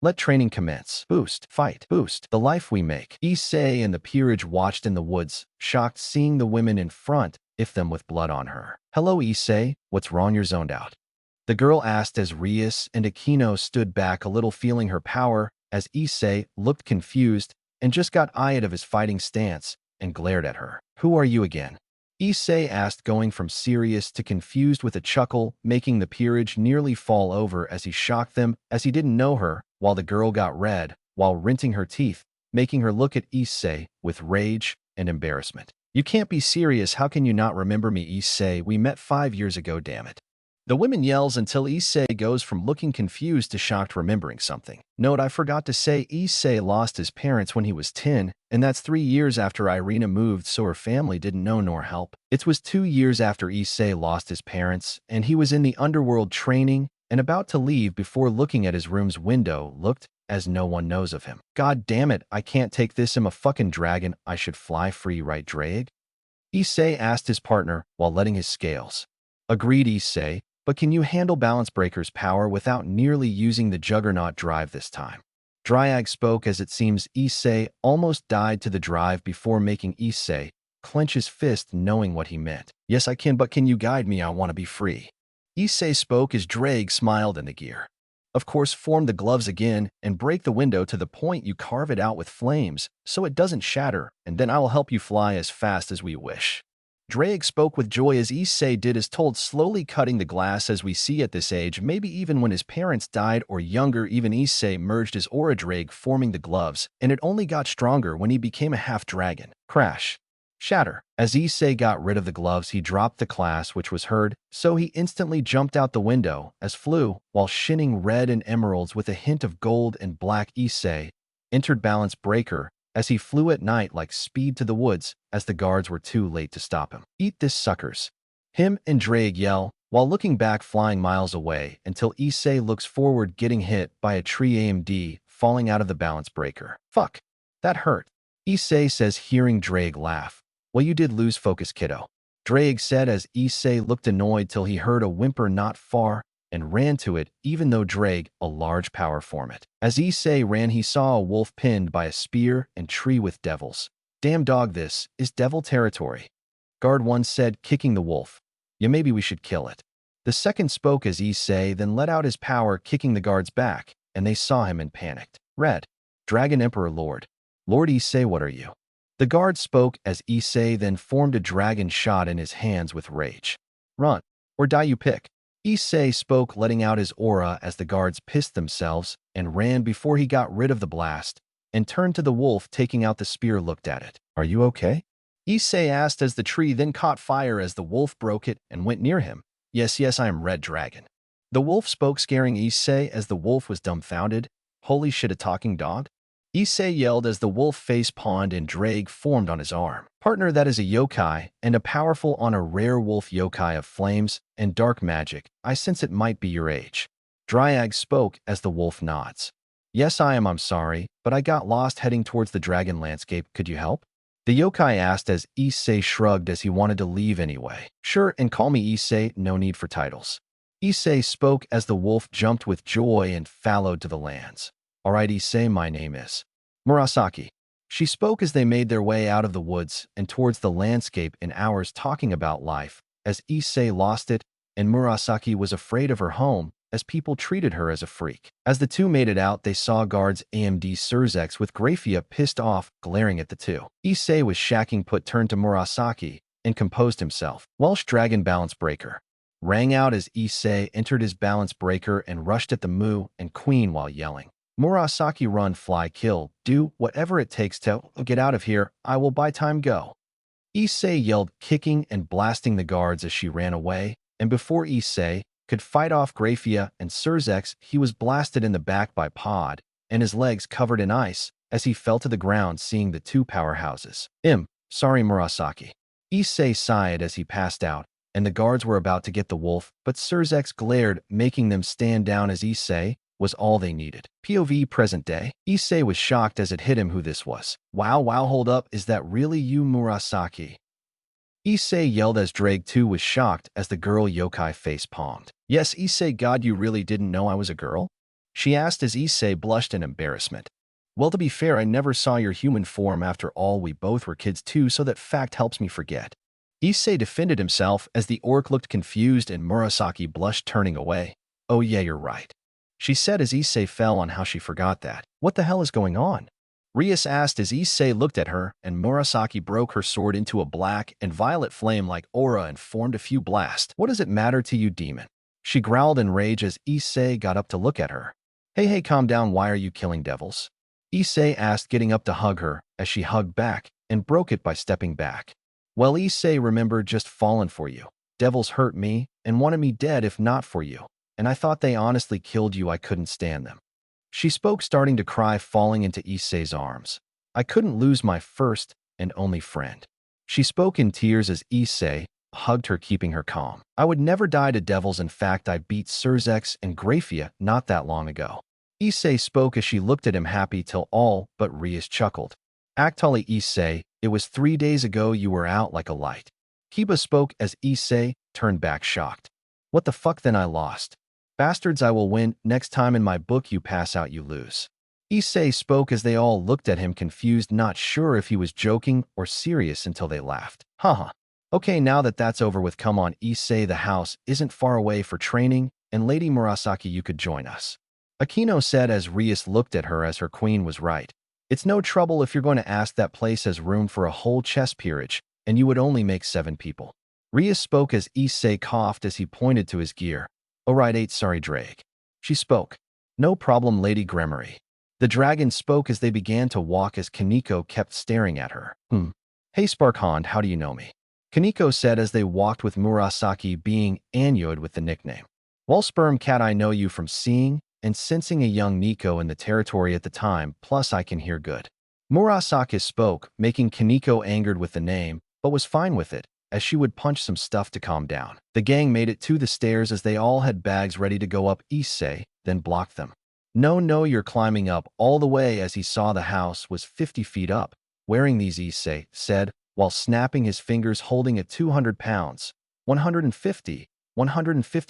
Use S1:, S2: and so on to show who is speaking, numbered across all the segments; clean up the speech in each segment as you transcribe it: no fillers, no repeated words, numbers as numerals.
S1: Let training commence. Boost. Fight. Boost. The life we make. Issei and the peerage watched in the woods, shocked seeing the women in front, if them with blood on her. Hello, Issei. What's wrong? You're zoned out. The girl asked as Rias and Akino stood back a little, feeling her power, as Issei looked confused and just got eyed of his fighting stance and glared at her. Who are you again? Issei asked, going from serious to confused with a chuckle, making the peerage nearly fall over as he shocked them, as he didn't know her, while the girl got red, while rinsing her teeth, making her look at Issei with rage and embarrassment. You can't be serious. How can you not remember me, Issei? We met 5 years ago, damn it. The woman yells until Issei goes from looking confused to shocked, remembering something. Note, I forgot to say Issei lost his parents when he was 10, and that's 3 years after Irina moved, so her family didn't know nor help. It was 2 years after Issei lost his parents, and he was in the underworld training and about to leave before looking at his room's window, looked as no one knows of him. God damn it, I can't take this. I'm a fucking dragon. I should fly free, right, Drake? Issei asked his partner while letting his scales. Agreed, Issei. But can you handle Balance Breaker's power without nearly using the Juggernaut drive this time? Dryag spoke as it seems Issei almost died to the drive before making Issei clench his fist, knowing what he meant. Yes, I can, but can you guide me? I want to be free. Issei spoke as Drag smiled in the gear. Of course, form the gloves again and break the window to the point you carve it out with flames so it doesn't shatter, and then I will help you fly as fast as we wish. Drake spoke with joy as Issei did as told, slowly cutting the glass as we see at this age, maybe even when his parents died or younger. Even Issei merged his aura Drake, forming the gloves, and it only got stronger when he became a half-dragon. Crash. Shatter. As Issei got rid of the gloves, he dropped the glass, which was heard, so he instantly jumped out the window as flew, while shining red and emeralds with a hint of gold and black. Issei entered Balance Breaker as he flew at night like speed to the woods, as the guards were too late to stop him. Eat this, suckers. Him and Drake yell, while looking back, flying miles away, until Issei looks forward, getting hit by a tree, AMD, falling out of the Balance Breaker. Fuck. That hurt. Issei says, hearing Drake laugh. Well, you did lose focus, kiddo. Drake said as Issei looked annoyed till he heard a whimper not far, and ran to it, even though Drake, a large power form it. As Issei ran, he saw a wolf pinned by a spear and tree with devils. Damn dog, this is devil territory. Guard 1 said, kicking the wolf. Yeah, maybe we should kill it. The second spoke as Issei then let out his power, kicking the guards back, and they saw him and panicked. Red. Dragon Emperor Lord. Lord Issei, what are you? The guard spoke as Issei then formed a dragon shot in his hands with rage. Run, or die, you pick. Issei spoke, letting out his aura as the guards pissed themselves and ran before he got rid of the blast, and turned to the wolf, taking out the spear, looked at it. Are you okay? Issei asked as the tree then caught fire as the wolf broke it and went near him. Yes, I am Red Dragon. The wolf spoke, scaring Issei as the wolf was dumbfounded. Holy shit, a talking dog? Issei yelled as the wolf face pawned and Drake formed on his arm. Partner, that is a yokai, and a powerful on a rare wolf yokai of flames and dark magic. I sense it might be your age. Dryag spoke as the wolf nods. Yes, I am. I'm sorry, but I got lost heading towards the dragon landscape. Could you help? The yokai asked as Issei shrugged as he wanted to leave anyway. Sure, and call me Issei, no need for titles. Issei spoke as the wolf jumped with joy and followed to the lands. Alright, Issei, my name is Murasaki. She spoke as they made their way out of the woods and towards the landscape in hours, talking about life, as Issei lost it, and Murasaki was afraid of her home, as people treated her as a freak. As the two made it out, they saw guards AMD Surzex with Grafia pissed off, glaring at the two. Issei was shacking put turned to Murasaki and composed himself. Welsh Dragon Balance Breaker rang out as Issei entered his Balance Breaker and rushed at the Mu and Queen while yelling. Murasaki, run, fly, kill, do whatever it takes to get out of here. I will buy time, go. Issei yelled, kicking and blasting the guards as she ran away, and before Issei could fight off Grafia and Surzex, he was blasted in the back by Pod, and his legs covered in ice as he fell to the ground, seeing the two powerhouses. Sorry, Murasaki. Issei sighed as he passed out, and the guards were about to get the wolf, but Surzex glared, making them stand down as Issei was all they needed. POV present day. Issei was shocked as it hit him who this was. Wow, hold up, is that really you, Murasaki? Issei yelled as Drake too was shocked as the girl yokai face palmed. Yes, Issei, God, you really didn't know I was a girl? She asked as Issei blushed in embarrassment. Well, to be fair, I never saw your human form. After all, we both were kids too, so that fact helps me forget. Issei defended himself as the orc looked confused and Murasaki blushed, turning away. Oh yeah, you're right, she said as Issei fell on how she forgot that. What the hell is going on? Rias asked as Issei looked at her, and Murasaki broke her sword into a black and violet flame like aura and formed a few blasts. What does it matter to you, demon? She growled in rage as Issei got up to look at her. Hey, calm down, why are you killing devils? Issei asked, getting up to hug her, as she hugged back, and broke it by stepping back. Well, Issei, remember, just fallen for you. Devils hurt me, and wanted me dead if not for you. And I thought they honestly killed you. I couldn't stand them. She spoke, starting to cry, falling into Issei's arms. I couldn't lose my first and only friend. She spoke in tears as Issei hugged her, keeping her calm. I would never die to devils. In fact, I beat Surzex and Grafia not that long ago. Issei spoke as she looked at him, happy till all but Rias chuckled. Actually, Issei, it was 3 days ago. You were out like a light. Kiba spoke as Issei turned back, shocked. What the fuck? Then I lost. Bastards, I will win. Next time in my book you pass out, you lose. Issei spoke as they all looked at him confused, not sure if he was joking or serious, until they laughed. Haha. Okay, now that that's over with, come on, Issei, the house isn't far away for training, and Lady Murasaki, you could join us. Akino said as Rias looked at her, as her queen was right. It's no trouble if you're going to ask. That place has room for a whole chess peerage, and you would only make 7 people. Rias spoke as Issei coughed as he pointed to his gear. Oh right, 8, sorry Drake. She spoke. No problem, Lady Gremory. The dragon spoke as they began to walk, as Kaneko kept staring at her. Hey Sparkhond, how do you know me? Kaneko said as they walked, with Murasaki being annoyed with the nickname. Well, Sperm Cat, I know you from seeing and sensing a young Nico in the territory at the time, plus I can hear good. Murasaki spoke, making Kaneko angered with the name, but was fine with it, as she would punch some stuff to calm down. The gang made it to the stairs as they all had bags ready to go up. Issei then blocked them. No, you're climbing up all the way, as he saw the house was 50 feet up. Wearing these, Issei said, while snapping his fingers, holding a 200 pounds, 150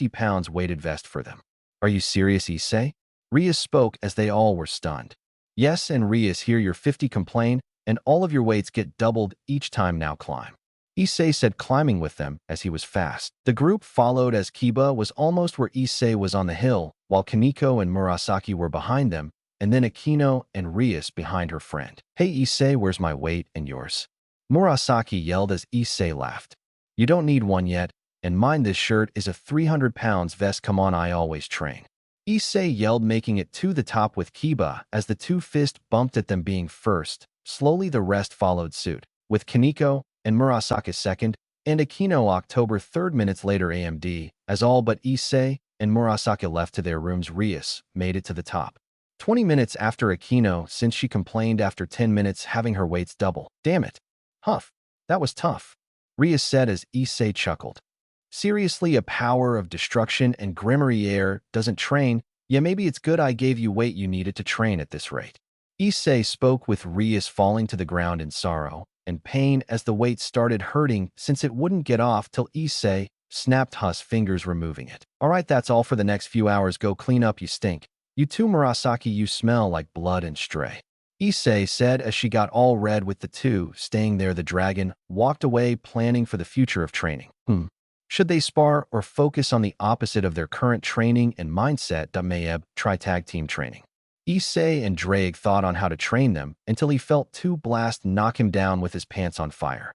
S1: pounds weighted vest for them. Are you serious, Issei? Rias spoke as they all were stunned. Yes, and Rias, here your 50 complain, and all of your weights get doubled each time. Now climb. Issei said, climbing with them as he was fast. The group followed as Kiba was almost where Issei was on the hill, while Kaneko and Murasaki were behind them, and then Akino and Rias behind her friend. Hey Issei, where's my weight and yours? Murasaki yelled as Issei laughed. You don't need one yet, and mind, this shirt is a 300 pounds vest. Come on, I always train. Issei yelled, making it to the top with Kiba as the 2 fists bumped at them, being first. Slowly the rest followed suit, with Kaneko and Murasaki second, and Akino October 3rd. Minutes later, AMD, as all but Issei and Murasaki left to their rooms, Rias made it to the top. 20 minutes after Akino, since she complained after 10 minutes having her weights double. Damn it. Huff. That was tough, Rias said as Issei chuckled. Seriously, a power of destruction and Gremory air doesn't train. Yeah, maybe it's good I gave you weight you needed to train at this rate. Issei spoke, with Rias falling to the ground in sorrow and pain as the weight started hurting, since it wouldn't get off till Issei snapped his fingers, removing it. Alright, that's all for the next few hours. Go clean up, you stink. You too, Murasaki, you smell like blood and stray. Issei said as she got all red. With the 2 staying there, the dragon walked away, planning for the future of training. Should they spar or focus on the opposite of their current training and mindset? Mayeb try tag team training. Issei and Drake thought on how to train them until he felt 2 blasts knock him down with his pants on fire.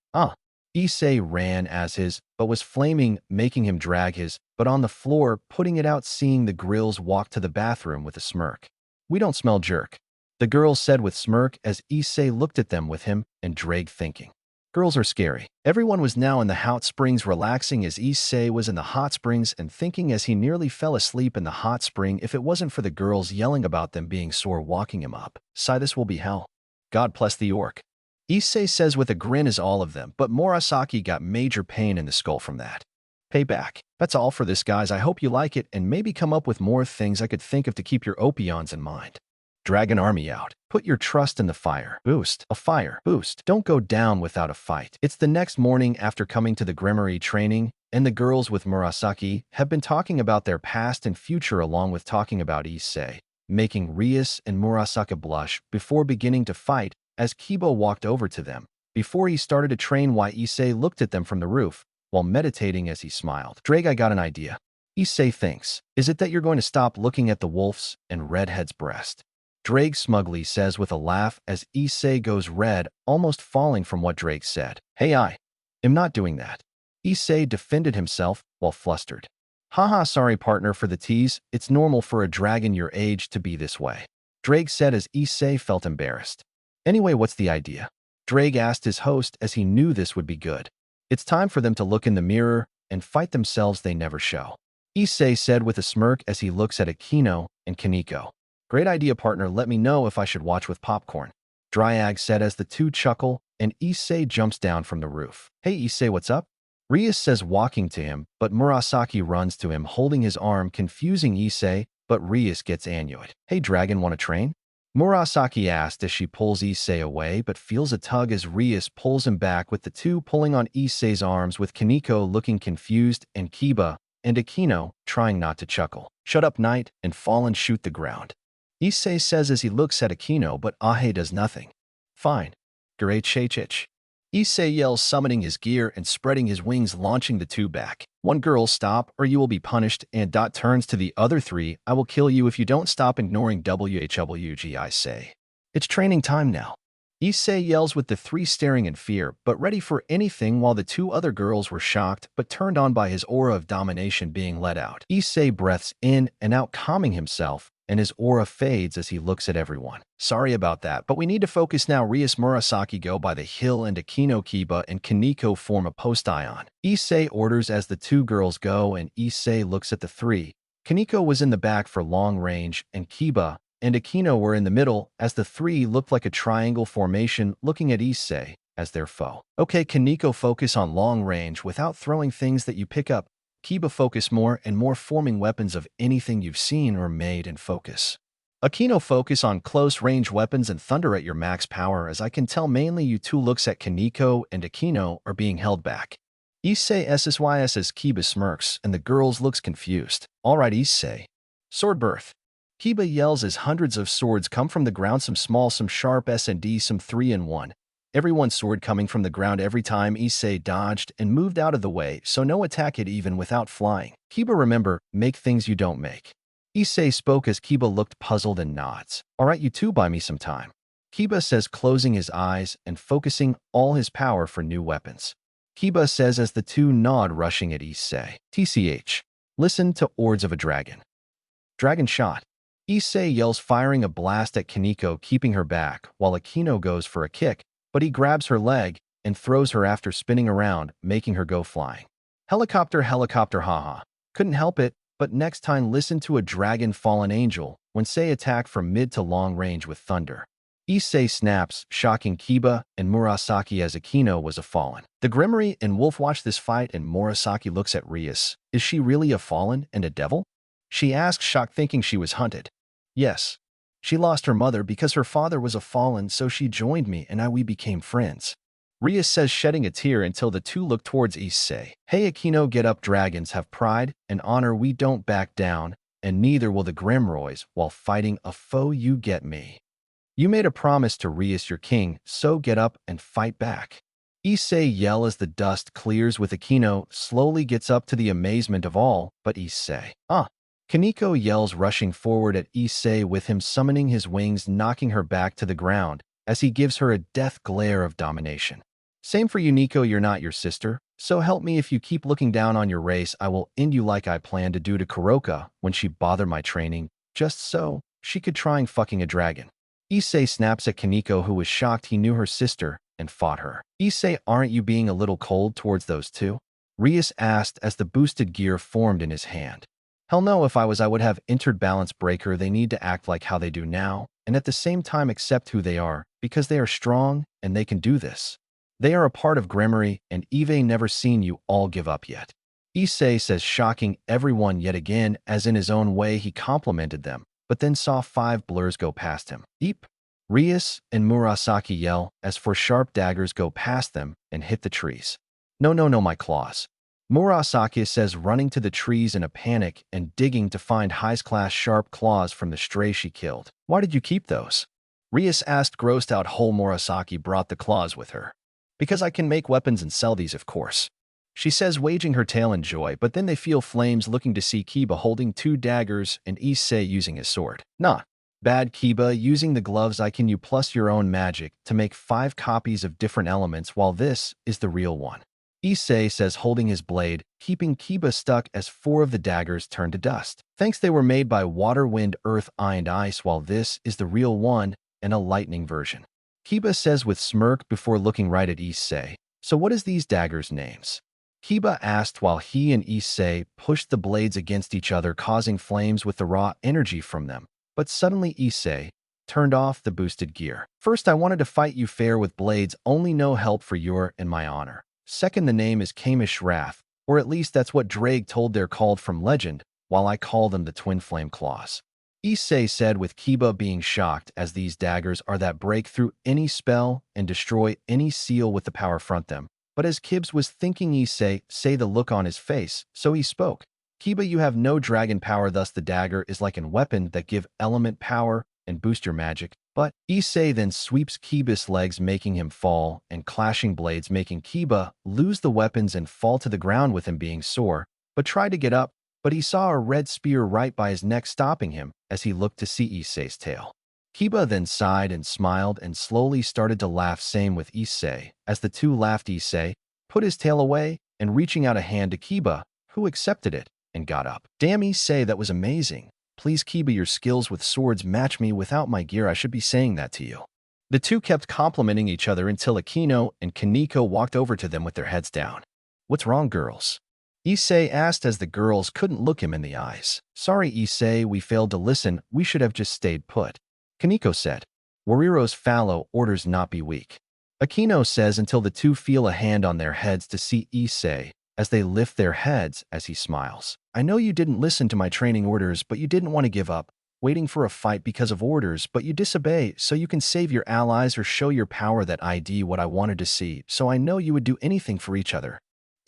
S1: Issei ran as his, but was flaming, making him drag his, but on the floor, putting it out. Seeing the grills walk to the bathroom with a smirk. We don't smell jerk, the girl said with smirk as Issei looked at them, with him and Drake thinking. Girls are scary. Everyone was now in the hot springs, relaxing as Issei was in the hot springs and thinking as he nearly fell asleep in the hot spring. If it wasn't for the girls yelling about them being sore, walking him up. Sigh, this will be hell. God bless the orc, Issei says with a grin as all of them, but Murasaki got major pain in the skull from that. Payback. That's all for this, guys. I hope you like it and maybe come up with more things I could think of to keep your opions in mind. Dragon Army out. Put your trust in the fire. Boost. A fire. Boost. Don't go down without a fight. It's the next morning after coming to the Gremory training, and the girls with Murasaki have been talking about their past and future along with talking about Issei. making Rias and Murasaki blush before beginning to fight as Kiba walked over to them. Before he started to train, Issei looked at them from the roof while meditating as he smiled. Drake, I got an idea. Issei thinks, is it that you're going to stop looking at the wolf's and redhead's breast? Drake smugly says with a laugh as Issei goes red, almost falling from what Drake said. Hey, I am not doing that. Issei defended himself while flustered. Haha, sorry partner for the tease. It's normal for a dragon your age to be this way. Drake said as Issei felt embarrassed. Anyway, what's the idea? Drake asked his host as he knew this would be good. It's time for them to look in the mirror and fight themselves they never show. Issei said with a smirk as he looks at Akino and Kaneko. Great idea, partner. Let me know if I should watch with popcorn. Dryag said as the two chuckle and Issei jumps down from the roof. Hey Issei, what's up? Rias says walking to him, but Murasaki runs to him holding his arm, confusing Issei, but Rias gets Anuit. Hey dragon, wanna train? Murasaki asked as she pulls Issei away but feels a tug as Rias pulls him back with the two pulling on Issei's arms with Kaneko looking confused and Kiba and Akino trying not to chuckle. Shut up, knight, and fall and shoot the ground. Issei says as he looks at Akino but Ahe does nothing. Fine. Great Sheichich. Issei yells, summoning his gear and spreading his wings, launching the two back. One girl, stop or you will be punished, and Dot turns to the other three. I will kill you if you don't stop ignoring WHWG, I say. It's training time now. Issei yells with the three staring in fear, but ready for anything while the two other girls were shocked but turned on by his aura of domination being let out. Issei breaths in and out, calming himself, and his aura fades as he looks at everyone. Sorry about that, but we need to focus now. Rias Murasaki go by the hill and Akino, Kiba, and Kaneko form a post-ion. Issei orders as the two girls go and Issei looks at the three. Kaneko was in the back for long range and Kiba and Akino were in the middle as the three looked like a triangle formation looking at Issei as their foe. Okay, Kaneko, focus on long range without throwing things that you pick up. Kiba, focus more and more forming weapons of anything you've seen or made and focus. Akino, focus on close-range weapons and thunder at your max power, as I can tell mainly you two. Looks at Kaneko and Akino are being held back. Issei SSYS as Kiba smirks and the girls looks confused. Alright Issei. Sword birth. Kiba yells as hundreds of swords come from the ground, some small, some sharp, S&D, some 3-in-1. Everyone's sword coming from the ground every time. Issei dodged and moved out of the way, so no attack hit even without flying. Kiba, remember, make things you don't make. Issei spoke as Kiba looked puzzled and nods. Alright, you two, buy me some time. Kiba says, closing his eyes and focusing all his power for new weapons. Kiba says as the two nod, rushing at Issei. TCH. Listen to Ords of a Dragon. Dragon shot. Issei yells, firing a blast at Kaneko, keeping her back, while Akino goes for a kick, but he grabs her leg and throws her after spinning around, making her go flying. Helicopter, helicopter, haha. Couldn't help it, but next time listen to a dragon fallen angel when say attack from mid to long range with thunder. Issei snaps, shocking Kiba and Murasaki as Akino was a fallen. The Gremory and Wolf watch this fight and Murasaki looks at Rias. Is she really a fallen and a devil? She asks, shocked, thinking she was hunted. Yes. She lost her mother because her father was a fallen, so she joined me and we became friends. Rias says, shedding a tear until the two look towards Issei. Hey Akino, get up, dragons have pride and honor, we don't back down, and neither will the Gremories while fighting a foe, you get me. You made a promise to Rias your king, so get up and fight back. Issei yell as the dust clears with Akino slowly gets up to the amazement of all but Issei. Kaneko yells, rushing forward at Issei with him summoning his wings, knocking her back to the ground as he gives her a death glare of domination. Same for you, Nico, you're not your sister, so help me if you keep looking down on your race, I will end you like I planned to do to Kuroka when she bothered my training, just so she could try fucking a dragon. Issei snaps at Kaneko, who was shocked he knew her sister and fought her. Issei, aren't you being a little cold towards those two? Rias asked as the boosted gear formed in his hand. Hell no, if I was I would have entered balance breaker. They need to act like how they do now, and at the same time accept who they are, because they are strong and they can do this. They are a part of Gremory, and Eve never seen you all give up yet. Issei says, shocking everyone yet again, as in his own way he complimented them, but then saw 5 blurs go past him. Eep! Rias and Murasaki yell as 4 sharp daggers go past them and hit the trees. No, no, no, my claws. Murasaki says, running to the trees in a panic and digging to find high-class sharp claws from the stray she killed. Why did you keep those? Rias asked, grossed out. Whole Murasaki brought the claws with her. Because I can make weapons and sell these, of course. She says, waging her tale in joy, but then they feel flames, looking to see Kiba holding 2 daggers and Issei using his sword. Nah. Bad, Kiba, using the gloves I can you plus your own magic to make 5 copies of different elements, while this is the real one. Issei says, holding his blade, keeping Kiba stuck as 4 of the daggers turn to dust. Thanks, they were made by water, wind, earth, and ice, while this is the real one and a lightning version. Kiba says with smirk before looking right at Issei. So what is these daggers' names? Kiba asked while he and Issei pushed the blades against each other, causing flames with the raw energy from them. But suddenly Issei turned off the boosted gear. First, I wanted to fight you fair with blades, only no help for your and my honor. Second, the name is Kamish Wrath, or at least that's what Drake told they're called from legend, while I call them the Twin Flame Claws. Issei said, with Kiba being shocked, as these daggers are that break through any spell and destroy any seal with the power front them. But as Kibs was thinking, Issei say the look on his face, so he spoke. Kiba, you have no dragon power, thus the dagger is like a weapon that give element power and boost your magic. But Issei then sweeps Kiba's legs, making him fall, and clashing blades making Kiba lose the weapons and fall to the ground with him being sore, but tried to get up, but he saw a red spear right by his neck, stopping him as he looked to see Issei's tail. Kiba then sighed and smiled and slowly started to laugh, same with Issei. As the two laughed, Issei put his tail away and reaching out a hand to Kiba, who accepted it and got up. Damn, Issei, that was amazing. Please, Kiba, your skills with swords match me without my gear. I should be saying that to you. The two kept complimenting each other until Akino and Kaneko walked over to them with their heads down. What's wrong, girls? Issei asked as the girls couldn't look him in the eyes. Sorry, Issei, we failed to listen. We should have just stayed put. Kaneko said. Wariro's fallow orders not be weak. Akino says until the two feel a hand on their heads to see Issei as they lift their heads as he smiles. I know you didn't listen to my training orders, but you didn't want to give up, waiting for a fight because of orders, but you disobey so you can save your allies or show your power. That ID what I wanted to see, so I know you would do anything for each other.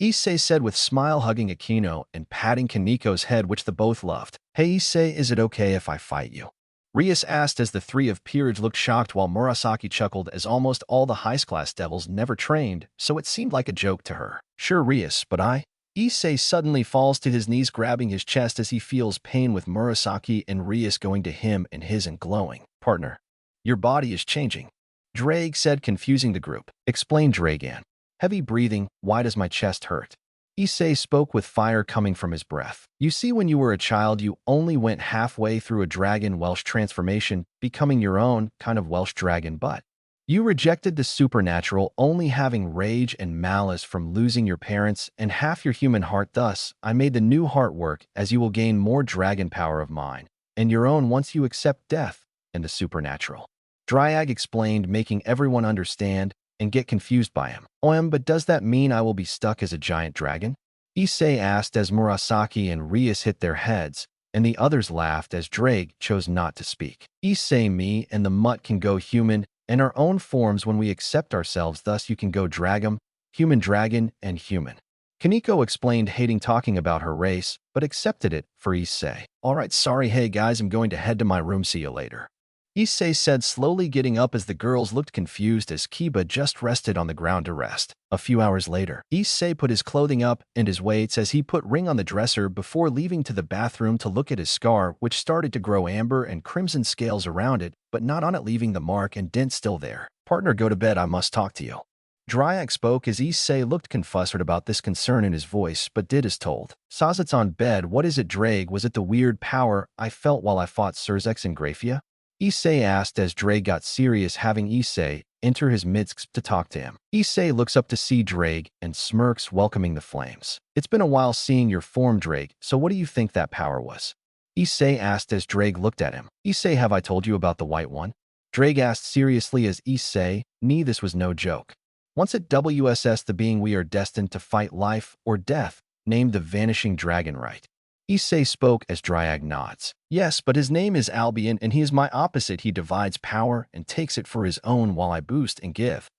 S1: Issei said with smile, hugging Akino and patting Kaneko's head, which the both loved. Hey Issei, is it okay if I fight you? Rias asked as the 3 of peerage looked shocked, while Murasaki chuckled as almost all the high-class devils never trained, so it seemed like a joke to her. Sure, Rias, but I... Issei suddenly falls to his knees, grabbing his chest as he feels pain, with Murasaki and Rias going to him and his and glowing. Partner, your body is changing. Drake said, confusing the group. Explained Dragan. Heavy breathing. Why does my chest hurt? Issei spoke with fire coming from his breath. You see, when you were a child, you only went halfway through a dragon Welsh transformation, becoming your own kind of Welsh dragon, but you rejected the supernatural, only having rage and malice from losing your parents and half your human heart. Thus, I made the new heart work, as you will gain more dragon power of mine and your own once you accept death and the supernatural. Dryag explained, making everyone understand and get confused by him. But does that mean I will be stuck as a giant dragon? Issei asked as Murasaki and Rias hit their heads, and the others laughed as Drake chose not to speak. Issei, me and the mutt can go human in our own forms when we accept ourselves, thus you can go dragum, human dragon, and human. Kaneko explained, hating talking about her race, but accepted it for Issei. Alright, sorry, hey guys, I'm going to head to my room, see you later. Issei said, slowly getting up as the girls looked confused as Kiba just rested on the ground to rest. A few hours later, Issei put his clothing up and his weights as he put ring on the dresser before leaving to the bathroom to look at his scar, which started to grow amber and crimson scales around it, but not on it, leaving the mark and dent still there. Partner, go to bed, I must talk to you. Dryak spoke as Issei looked confused about this concern in his voice, but did as told. Sazit's on bed. What is it, Drake? Was it the weird power I felt while I fought Surzex and Grafia? Issei asked as Drake got serious, having Issei enter his midst to talk to him. Issei looks up to see Drake and smirks, welcoming the flames. It's been a while seeing your form, Drake, so what do you think that power was? Issei asked as Drake looked at him. Issei, have I told you about the white one? Drake asked seriously as Issei, this was no joke. Once at WSS, the being we are destined to fight life or death, named the Vanishing Dragon, right? Issei spoke as Dryag nods. Yes, but his name is Albion and he is my opposite. He divides power and takes it for his own while I boost and give.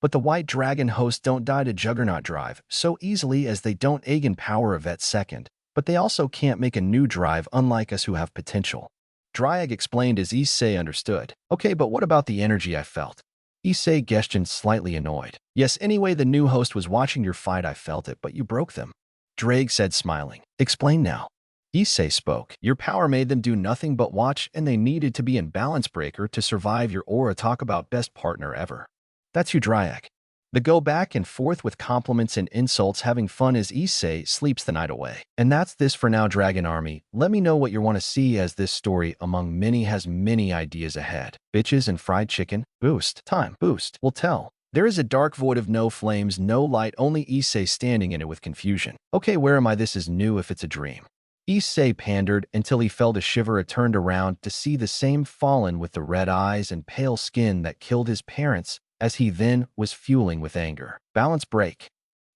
S1: But the white dragon hosts don't die to Juggernaut drive so easily as they don't Aegon power a vet second, but they also can't make a new drive unlike us who have potential. Dryag explained as Issei understood. Okay, but what about the energy I felt? Issei gestured slightly annoyed. Yes, anyway, the new host was watching your fight. I felt it, but you broke them. Drake said smiling. Explain now. Issei spoke. Your power made them do nothing but watch, and they needed to be in balance breaker to survive your aura. Talk about best partner ever. That's you, Dryag. The go back and forth with compliments and insults, having fun as Issei sleeps the night away. And that's this for now, Dragon Army. Let me know what you want to see, as this story among many has many ideas ahead. Bitches and fried chicken. Boost. Time. Boost. Will tell. There is a dark void of no flames, no light, only Issei standing in it with confusion. Okay, where am I? This is new if it's a dream. Issei pandered until he felt a shiver. It turned around to see the same Fallen with the red eyes and pale skin that killed his parents, as he then was fueling with anger. Balance break.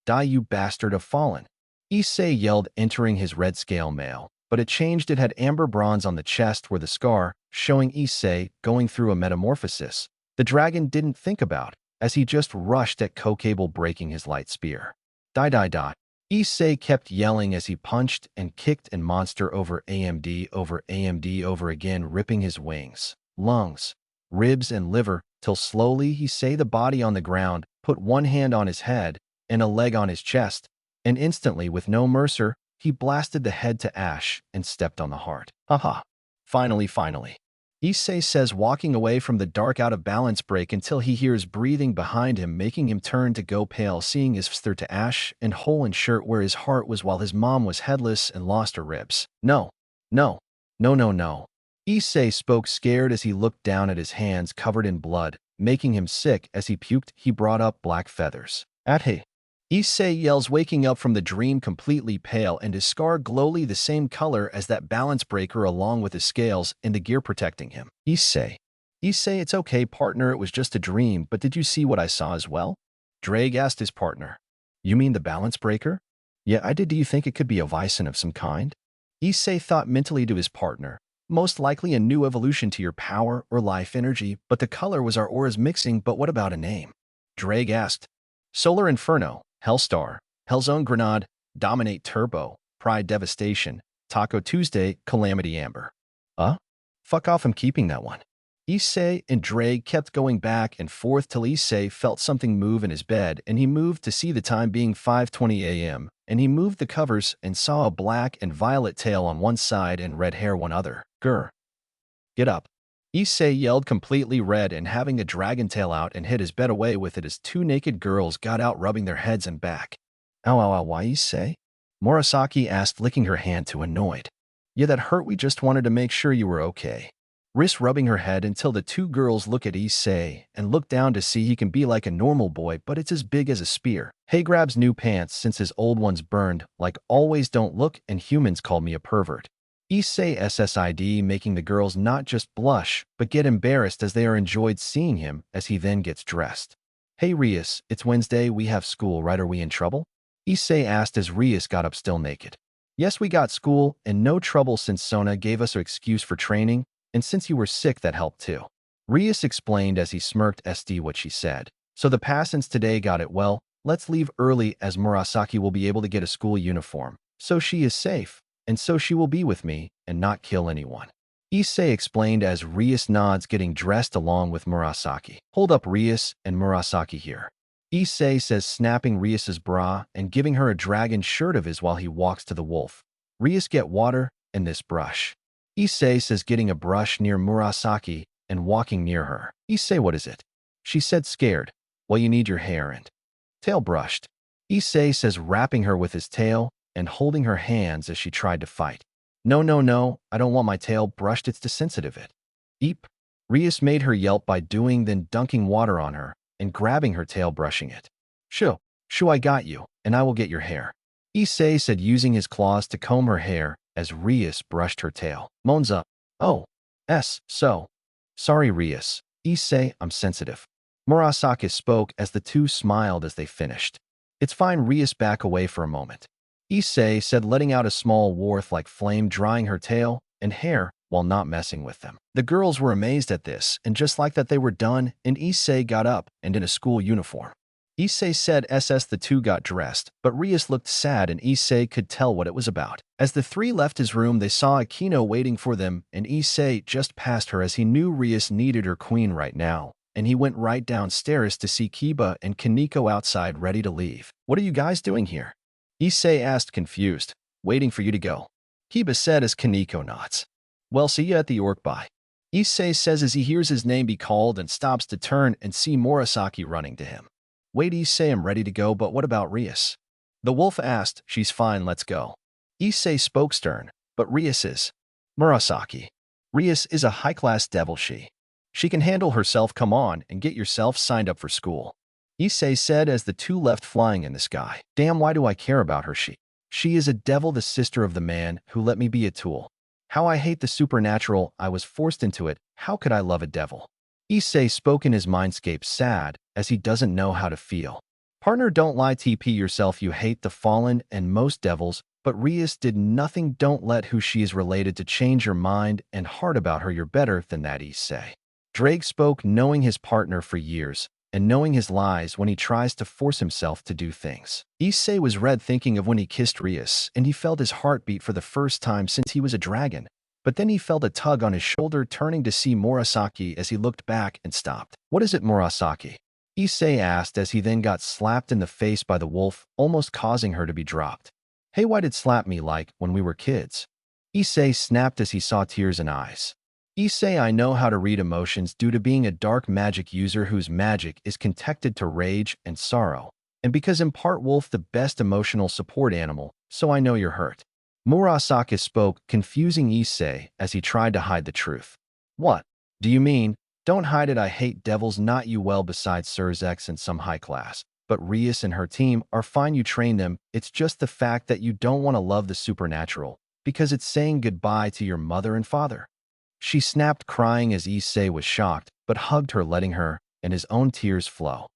S1: Die, you bastard of Fallen. Issei yelled, entering his red scale mail. But it changed. It had amber bronze on the chest where the scar, showing Issei going through a metamorphosis. The dragon didn't think about, as he just rushed at Kokable, breaking his light spear. Die, die, die. Issei kept yelling as he punched and kicked and monster over AMD over again, ripping his wings, lungs, ribs, and liver, till slowly he saw the body on the ground, put one hand on his head and a leg on his chest, and instantly, with no mercy, he blasted the head to ash and stepped on the heart. Haha. Finally. Issei says, walking away from the dark out of balance break until he hears breathing behind him, making him turn to go pale, seeing his sister to ash and hole in shirt where his heart was, while his mom was headless and lost her ribs. No. Issei spoke, scared, as he looked down at his hands covered in blood, making him sick. As he puked, he brought up black feathers. Hey. Issei yells, waking up from the dream completely pale and his scar glowly the same color as that balance breaker, along with his scales and the gear protecting him. Issei, it's okay, partner, it was just a dream, but did you see what I saw as well? Drake asked his partner. You mean the balance breaker? Yeah, I did. Do you think it could be a Vyson of some kind? Issei thought mentally to his partner. Most likely a new evolution to your power or life energy, but the color was our auras mixing. But what about a name? Drake asked. Solar Inferno, Hellstar, Hellzone Grenade, Dominate Turbo, Pride Devastation, Taco Tuesday, Calamity Amber. Fuck off, I'm keeping that one. Issei and Drake kept going back and forth till Issei felt something move in his bed, and he moved to see the time being 5:20 a.m., and he moved the covers and saw a black and violet tail on one side and red hair one other. Grr. Get up. Issei yelled, completely red and having a dragon tail out, and hid his bed away with it as two naked girls got out, rubbing their heads and back. Ow, why, Issei? Murasaki asked, licking her hand too annoyed. Yeah, that hurt. We just wanted to make sure you were okay. Rias rubbing her head until the two girls look at Issei and look down to see he can be like a normal boy, but it's as big as a spear. He grabs new pants since his old ones burned, like always. Don't look, and humans called me a pervert. Issei SSID, making the girls not just blush, but get embarrassed as they are enjoyed seeing him, as he then gets dressed. Hey Rias, it's Wednesday, we have school, right? Are we in trouble? Issei asked as Rias got up still naked. Yes, we got school, and no trouble since Sona gave us an excuse for training, and since you were sick that helped too. Rias explained as he smirked. SD what she said. So the passants today got it. Well, let's leave early as Murasaki will be able to get a school uniform, so she is safe. And so she will be with me and not kill anyone. Issei explained as Rias nods, getting dressed along with Murasaki. Hold up, Rias and Murasaki here. Issei says, snapping Rias's bra and giving her a dragon shirt of his while he walks to the wolf. Rias, get water and this brush. Issei says, getting a brush near Murasaki and walking near her. Issei, what is it? She said, scared. Well, you need your hair and tail brushed. Issei says, wrapping her with his tail and holding her hands as she tried to fight. No, I don't want my tail brushed, it's too sensitive. Eep. Rias made her yelp by doing, then dunking water on her and grabbing her tail, brushing it. Shoo, I got you, and I will get your hair. Issei said, using his claws to comb her hair as Rias brushed her tail. Monza. Oh. So. Sorry, Rias. Issei, I'm sensitive. Murasaki spoke as the two smiled as they finished. It's fine, Rias, back away for a moment. Issei said, letting out a small warmth like flame, drying her tail and hair while not messing with them. The girls were amazed at this, and just like that they were done, and Issei got up and in a school uniform. Issei said the two got dressed, but Rias looked sad and Issei could tell what it was about. As the three left his room, they saw Akino waiting for them, and Issei just passed her as he knew Rias needed her queen right now, and he went right downstairs to see Kiba and Kaneko outside ready to leave. "What are you guys doing here?" Issei asked confused. "Waiting for you to go," Kiba said as Kaneko nods. "Well, see you at the Orc Bye," Issei says as he hears his name be called and stops to turn and see Murasaki running to him. "Wait, Issei, I'm ready to go, but what about Rias?" The wolf asked. "She's fine, let's go." Issei spoke stern, "But Rias is..." "Murasaki. Rias is a high-class devil she. She can handle herself, come on and get yourself signed up for school," Issei said as the two left flying in the sky. "Damn, why do I care about her? She is a devil, the sister of the man who let me be a tool. How I hate the supernatural, I was forced into it, how could I love a devil?" Issei spoke in his mindscape sad, as he doesn't know how to feel. "Partner, don't lie, TP yourself, you hate the fallen and most devils, but Rias did nothing, don't let who she is related to change your mind and heart about her, you're better than that," Issei. Drake spoke, knowing his partner for years, and knowing his lies when he tries to force himself to do things. Issei was red thinking of when he kissed Rias, and he felt his heart beat for the first time since he was a dragon. But then he felt a tug on his shoulder, turning to see Murasaki as he looked back and stopped. "What is it, Murasaki?" Issei asked as he then got slapped in the face by the wolf, almost causing her to be dropped. "Hey, why did slap me like when we were kids?" Issei snapped as he saw tears in eyes. "Issei, I know how to read emotions due to being a dark magic user whose magic is connected to rage and sorrow, and because I'm part wolf, the best emotional support animal, so I know you're hurt." Murasaki spoke, confusing Issei as he tried to hide the truth. "What do you mean? Don't hide it, I hate devils, not you. Well, besides Surzex and some high class, but Rias and her team are fine, you train them, it's just the fact that you don't want to love the supernatural, because it's saying goodbye to your mother and father." She snapped, crying as Issei was shocked, but hugged her, letting her and his own tears flow.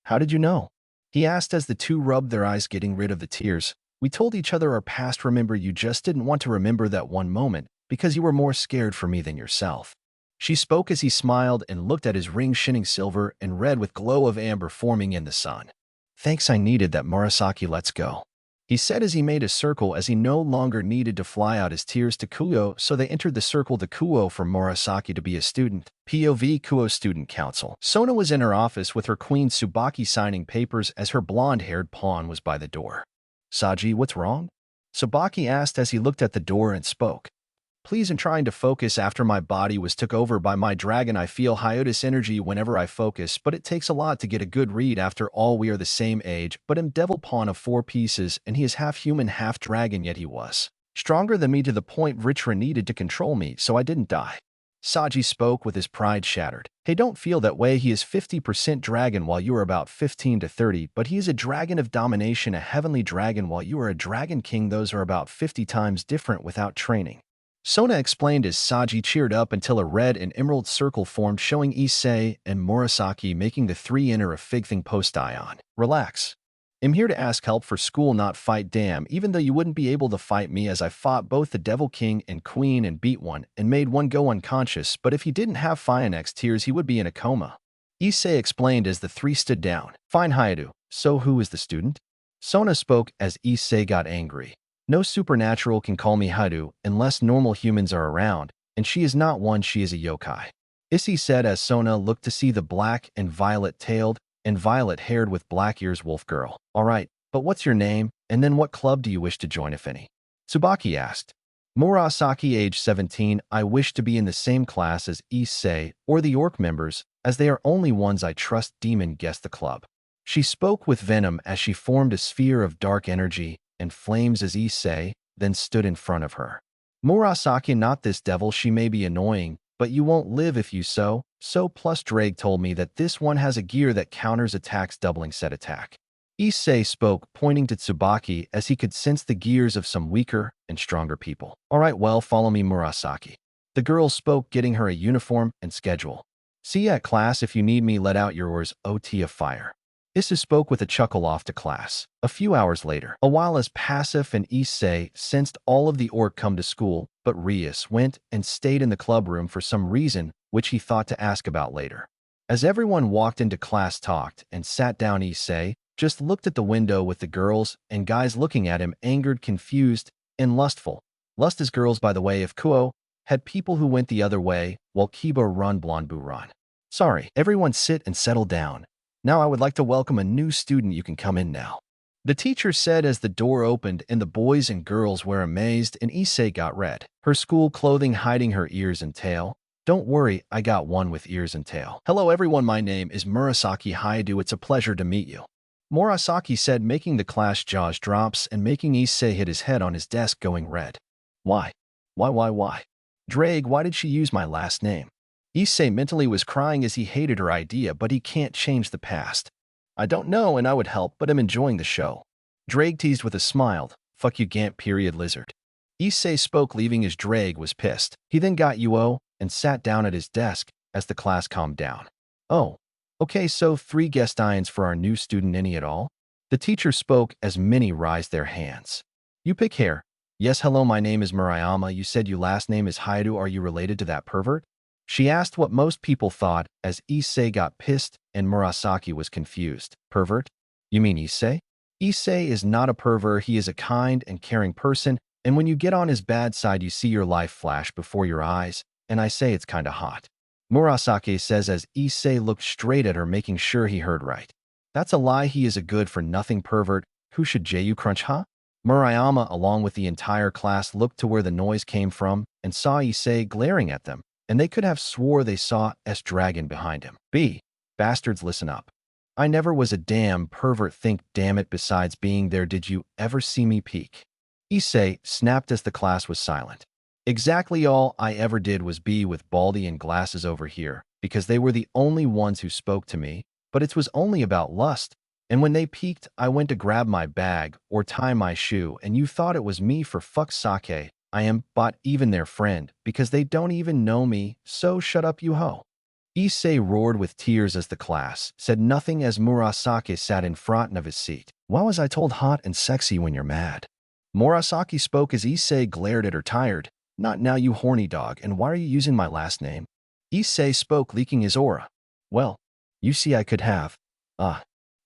S1: How did you know?" he asked as the two rubbed their eyes, getting rid of the tears. "We told each other our past, remember? You just didn't want to remember that one moment because you were more scared for me than yourself." She spoke as he smiled and looked at his ring, shining silver and red with glow of amber forming in the sun. "Thanks, I needed that, Murasaki, let's go," he said as he made a circle as he no longer needed to fly out his tears to Kuo, so they entered the circle to Kuo for Murasaki to be a student. POV Kuo Student Council. Sona was in her office with her queen Tsubaki signing papers as her blonde-haired pawn was by the door. "Saji, what's wrong?" Tsubaki asked as he looked at the door and spoke. "Please, I'm trying to focus after my body was took over by my dragon. I feel Hyoudou's energy whenever I focus, but it takes a lot to get a good read. After all, we are the same age, but I'm devil pawn of 4 pieces, and he is half human, half dragon, yet he was stronger than me to the point Ritra needed to control me, so I didn't die." Saji spoke with his pride shattered. "Hey, don't feel that way. He is 50% dragon while you are about 15 to 30, but he is a dragon of domination, a heavenly dragon while you are a dragon king. Those are about 50 times different without training." Sona explained as Saji cheered up until a red and emerald circle formed, showing Issei and Murasaki, making the three enter a fig thing post-ion. "Relax. I'm here to ask help for school, not fight. Damn, even though you wouldn't be able to fight me, as I fought both the Devil King and Queen and beat one and made one go unconscious, but if he didn't have Phoenix tears, he would be in a coma," Issei explained as the three stood down. "Fine, Hyoudou. So who is the student?" Sona spoke as Issei got angry. "No supernatural can call me Hyoudou unless normal humans are around, and she is not one, she is a yokai," Issei said as Sona looked to see the black and violet-tailed and violet-haired with black ears wolf girl. "All right, but what's your name, and then what club do you wish to join, if any?" Tsubaki asked. Murasaki, age 17, "I wish to be in the same class as Issei or the orc members, as they are only ones I trust." Demon guessed the club. She spoke with venom as she formed a sphere of dark energy and flames as Issei then stood in front of her. "Murasaki, not this devil. She may be annoying, but you won't live if you so plus Drake told me that this one has a gear that counters attacks, doubling set attack." Issei spoke, pointing to Tsubaki as he could sense the gears of some weaker and stronger people. "All right, well, follow me, Murasaki." The girl spoke, getting her a uniform and schedule. "See you at class if you need me. Let out your oars, OT of fire." Issei spoke with a chuckle off to class. A few hours later, a while as Passive and Issei sensed all of the orc come to school, but Rias went and stayed in the club room for some reason, which he thought to ask about later. As everyone walked into class talked and sat down, Issei just looked at the window with the girls and guys looking at him angered, confused, and lustful. Lust is girls, by the way, if Kuo had people who went the other way, while Kiba run blonde bu run. Sorry, everyone sit and settle down. Now I would like to welcome a new student. You can come in now. The teacher said as the door opened and the boys and girls were amazed and Issei got red, her school clothing hiding her ears and tail. Don't worry, I got one with ears and tail. Hello everyone, my name is Murasaki Hyoudou. It's a pleasure to meet you. Murasaki said, making the class jaws drops and making Issei hit his head on his desk going red. Why? Why? Drake, why did she use my last name? Issei mentally was crying as he hated her idea, but he can't change the past. I don't know and I would help, but I'm enjoying the show. Drake teased with a smile. Fuck you, Gant period lizard. Issei spoke, leaving as Drake was pissed. He then got UO and sat down at his desk as the class calmed down. Oh, okay, so 3 guest irons for our new student, any at all? The teacher spoke as many raised their hands. You pick here. Yes, hello, my name is Murayama. You said your last name is Hyoudou. Are you related to that pervert? She asked what most people thought as Issei got pissed and Murasaki was confused. Pervert? You mean Issei? Issei is not a pervert. He is a kind and caring person, and when you get on his bad side, you see your life flash before your eyes, and I say it's kinda hot. Murasaki says as Issei looked straight at her, making sure he heard right. That's a lie. He is a good-for-nothing pervert. Who should Ju crunch, huh? Murayama, along with the entire class, looked to where the noise came from and saw Issei glaring at them, and they could have swore they saw S-Dragon behind him. Bastards, listen up. I never was a damn pervert. Think, damn it, besides being there, did you ever see me peek? Issei snapped as the class was silent. Exactly all I ever did was be with Baldy and Glasses over here, because they were the only ones who spoke to me, but it was only about lust. And when they peeked, I went to grab my bag or tie my shoe, and you thought it was me. For fuck's sake, I am but even their friend, because they don't even know me, so shut up, you hoe. Issei roared with tears as the class said nothing as Murasaki sat in front of his seat. Why was I told hot and sexy when you're mad? Murasaki spoke as Issei glared at her, tired. Not now, you horny dog, and why are you using my last name? Issei spoke, leaking his aura. Well, you see, I could have.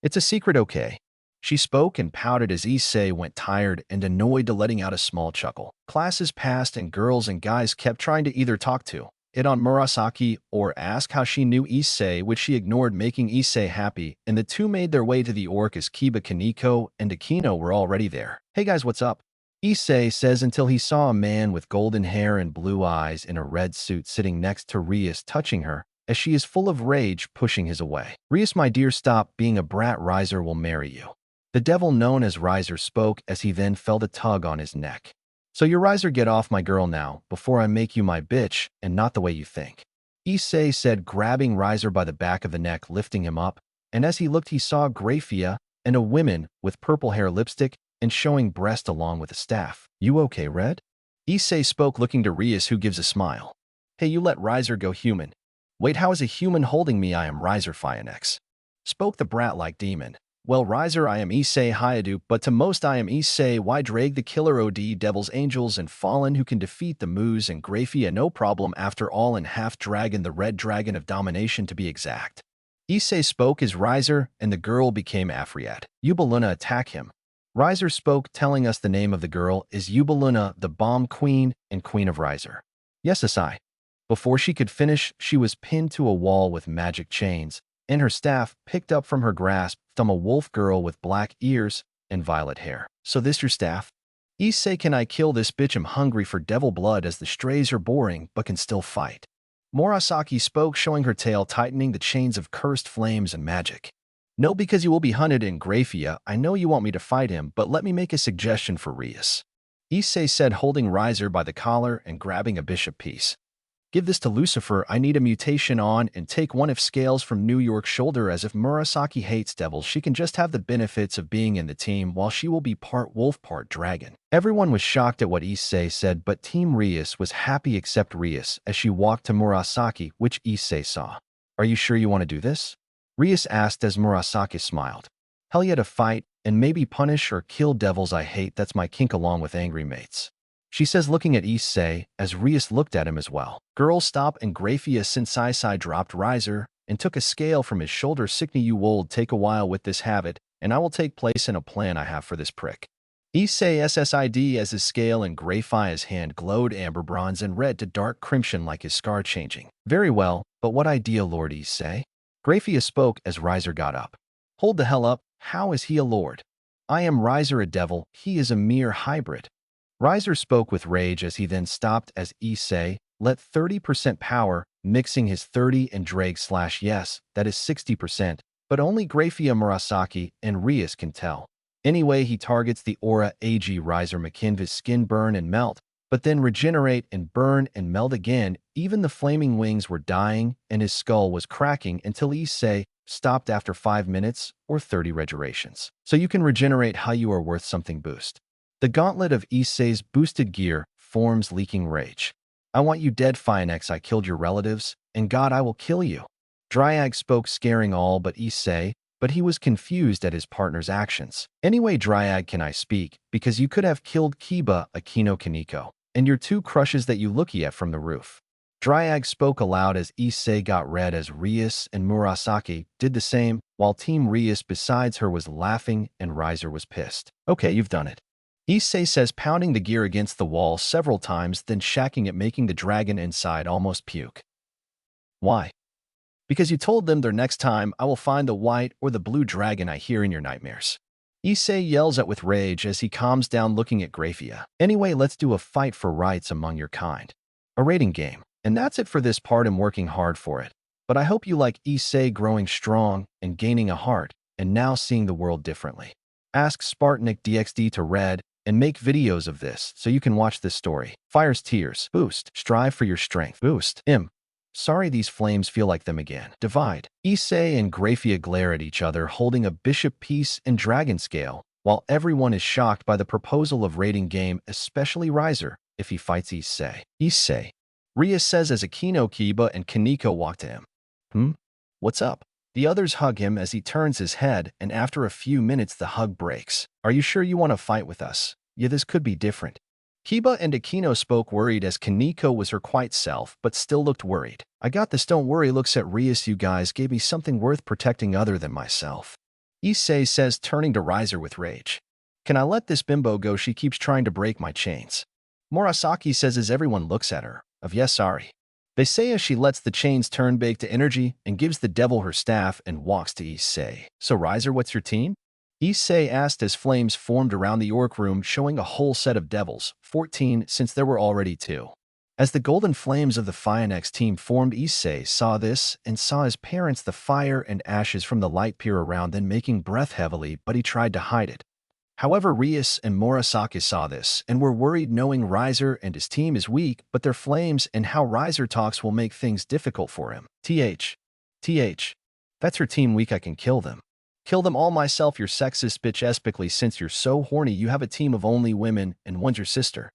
S1: It's a secret, okay? She spoke and pouted as Issei went, tired and annoyed, to letting out a small chuckle. Classes passed and girls and guys kept trying to either talk to it on Murasaki or ask how she knew Issei, which she ignored, making Issei happy, and the two made their way to the orc as Kiba, Kaneko, and Akino were already there. Hey guys, what's up? Issei says until he saw a man with golden hair and blue eyes in a red suit sitting next to Rias, touching her, as she is full of rage, pushing his away. Rias, my dear, stop being a brat. Riser will marry you. The devil known as Riser spoke as he then felt a tug on his neck. So you Riser, get off my girl now, before I make you my bitch, and not the way you think. Issei said, grabbing Riser by the back of the neck, lifting him up, and as he looked he saw Grafia and a woman with purple hair, lipstick, and showing breast along with a staff. You okay, Red? Issei spoke, looking to Rias, who gives a smile. Hey, you let Riser go, human. Wait, how is a human holding me? I am Riser Phoenix. Spoke the brat like demon. Well, Riser, I am Issei Hyoudou, but to most I am Issei Y Drake, the killer OD, devils, angels, and fallen, who can defeat the Moos and Grafia no problem after all, and half dragon, the red dragon of domination to be exact. Issei spoke as Riser, and the girl became Afriat. Yubaluna, attack him. Riser spoke, telling us the name of the girl is Yubaluna, the bomb queen and queen of Riser. Yes, Issei. Before she could finish, she was pinned to a wall with magic chains, and her staff picked up from her grasp from a wolf girl with black ears and violet hair. So this your staff? Issei, can I kill this bitch? I'm hungry for devil blood, as the strays are boring but can still fight. Murasaki spoke, showing her tail, tightening the chains of cursed flames and magic. No, because you will be hunted in Grafia. I know you want me to fight him, but let me make a suggestion for Rias. Issei said, holding Riser by the collar and grabbing a bishop piece. Give this to Lucifer. I need a mutation on, and take one of scales from New York's shoulder, as if Murasaki hates devils, she can just have the benefits of being in the team, while she will be part wolf, part dragon. Everyone was shocked at what Issei said, but Team Rias was happy except Rias as she walked to Murasaki, which Issei saw. Are you sure you want to do this? Rias asked as Murasaki smiled. Hell yeah, to fight, and maybe punish or kill devils I hate, that's my kink along with angry mates. She says looking at Issei as Rias looked at him as well. Girl stop, and Grafia Sensei dropped riser and took a scale from his shoulder. Sickney you wold take a while with this habit, and I will take place in a plan I have for this prick. Issei SSID as his scale and Grafia's hand glowed amber bronze and red to dark crimson like his scar changing. Very well, but what idea, Lord Issei? Grafia spoke as Riser got up. Hold the hell up, how is he a lord? I am Riser a devil, he is a mere hybrid. Riser spoke with rage as he then stopped as Issei let 30% power, mixing his 30 and drag/yes, that is 60%, but only Grafia Murasaki and Rias can tell. Anyway, he targets the aura AG Riser McKinvey's skin burn and melt, but then regenerate and burn and melt again. Even the flaming wings were dying and his skull was cracking until Issei stopped after 5 minutes or 30 regenerations. So you can regenerate how you are worth something boost. The gauntlet of Issei's boosted gear forms leaking rage. I want you dead, Finex. I killed your relatives, and God, I will kill you. Dryag spoke, scaring all but Issei, but he was confused at his partner's actions. Anyway, Dryag, can I speak? Because you could have killed Kiba, Akino Kaneko, and your two crushes that you looky at from the roof. Dryag spoke aloud as Issei got red as Rias and Murasaki did the same, while Team Rias besides her was laughing and Riser was pissed. Okay, you've done it. Issei says, pounding the gear against the wall several times, then shacking it, making the dragon inside almost puke. Why? Because you told them their next time I will find the white or the blue dragon I hear in your nightmares. Issei yells at with rage as he calms down, looking at Grafia. Anyway, let's do a fight for rights among your kind. A rating game. And that's it for this part. I'm working hard for it. But I hope you like Issei growing strong and gaining a heart and now seeing the world differently. Ask Spartanic DXD to Red and make videos of this so you can watch this story. Fire's tears. Boost. Strive for your strength. Boost. Sorry, these flames feel like them again. Divide. Issei and Grafia glare at each other, holding a bishop piece and dragon scale, while everyone is shocked by the proposal of rating game, especially Riser, if he fights Issei. Issei. Rias says as Akino, Kiba, and Kaneko walk to him. What's up? The others hug him as he turns his head, and after a few minutes the hug breaks. Are you sure you want to fight with us? Yeah, this could be different. Kiba and Akino spoke worried as Kaneko was her quiet self, but still looked worried. I got this, don't worry. Looks at Rias, you guys gave me something worth protecting other than myself. Issei says, turning to Riser with rage. Can I let this bimbo go? She keeps trying to break my chains. Murasaki says as everyone looks at her. Yes, sorry. They say as she lets the chains turn big to energy and gives the devil her staff and walks to Issei. So Riser, what's your team? Issei asked as flames formed around the orc room, showing a whole set of devils, 14 since there were already 2. As the golden flames of the Finex team formed, Issei saw this and saw his parents, the fire and ashes from the light peer around, then making breath heavily, but he tried to hide it. However, Rias and Murasaki saw this and were worried, knowing Riser and his team is weak, but their flames and how Riser talks will make things difficult for him. That's her team weak, I can kill them. Kill them all myself, your sexist bitch, especially since you're so horny you have a team of only women and one's your sister.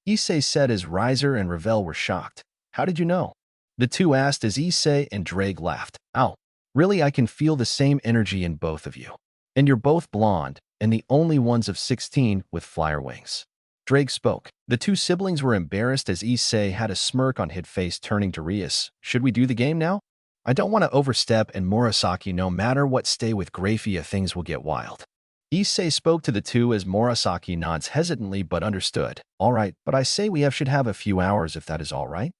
S1: Issei said as Riser and Ravel were shocked. How did you know? The two asked as Issei and Drake laughed. Ow. Really, I can feel the same energy in both of you. And you're both blonde, and the only ones of 16 with flyer wings. Drake spoke. The two siblings were embarrassed as Issei had a smirk on his face, turning to Rias. Should we do the game now? I don't want to overstep, and Murasaki, no matter what, stay with Grafia, things will get wild. Issei spoke to the two as Murasaki nods hesitantly but understood. All right, but I say we should have a few hours if that is all right.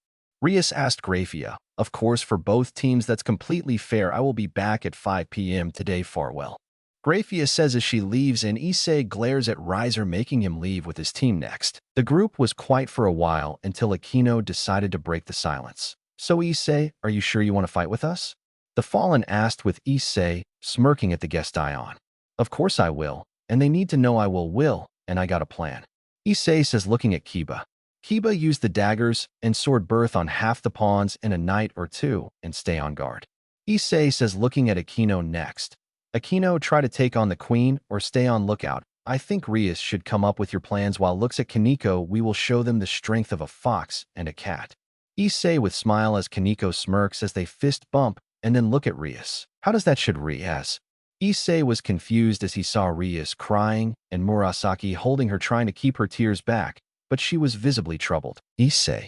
S1: Rias asked Grafia. Of course, for both teams that's completely fair. I will be back at 5 p.m. today, farewell. Grafia says as she leaves, and Issei glares at Riser, making him leave with his team next. The group was quiet for a while until Akino decided to break the silence. So Issei, are you sure you want to fight with us? The Fallen asked with Issei smirking at the guest Ion. Of course I will, and they need to know I will, and I got a plan. Issei says looking at Kiba. Kiba used the daggers and sword birth on half the pawns in a night or two and stay on guard. Issei says looking at Akino next. Akino, try to take on the queen or stay on lookout. I think Rias should come up with your plans, while looks at Kaneko. We will show them the strength of a fox and a cat. Issei with smile as Kaneko smirks as they fist bump and then look at Rias. How does that should Rias? Issei was confused as he saw Rias crying and Murasaki holding her trying to keep her tears back, but she was visibly troubled. Issei,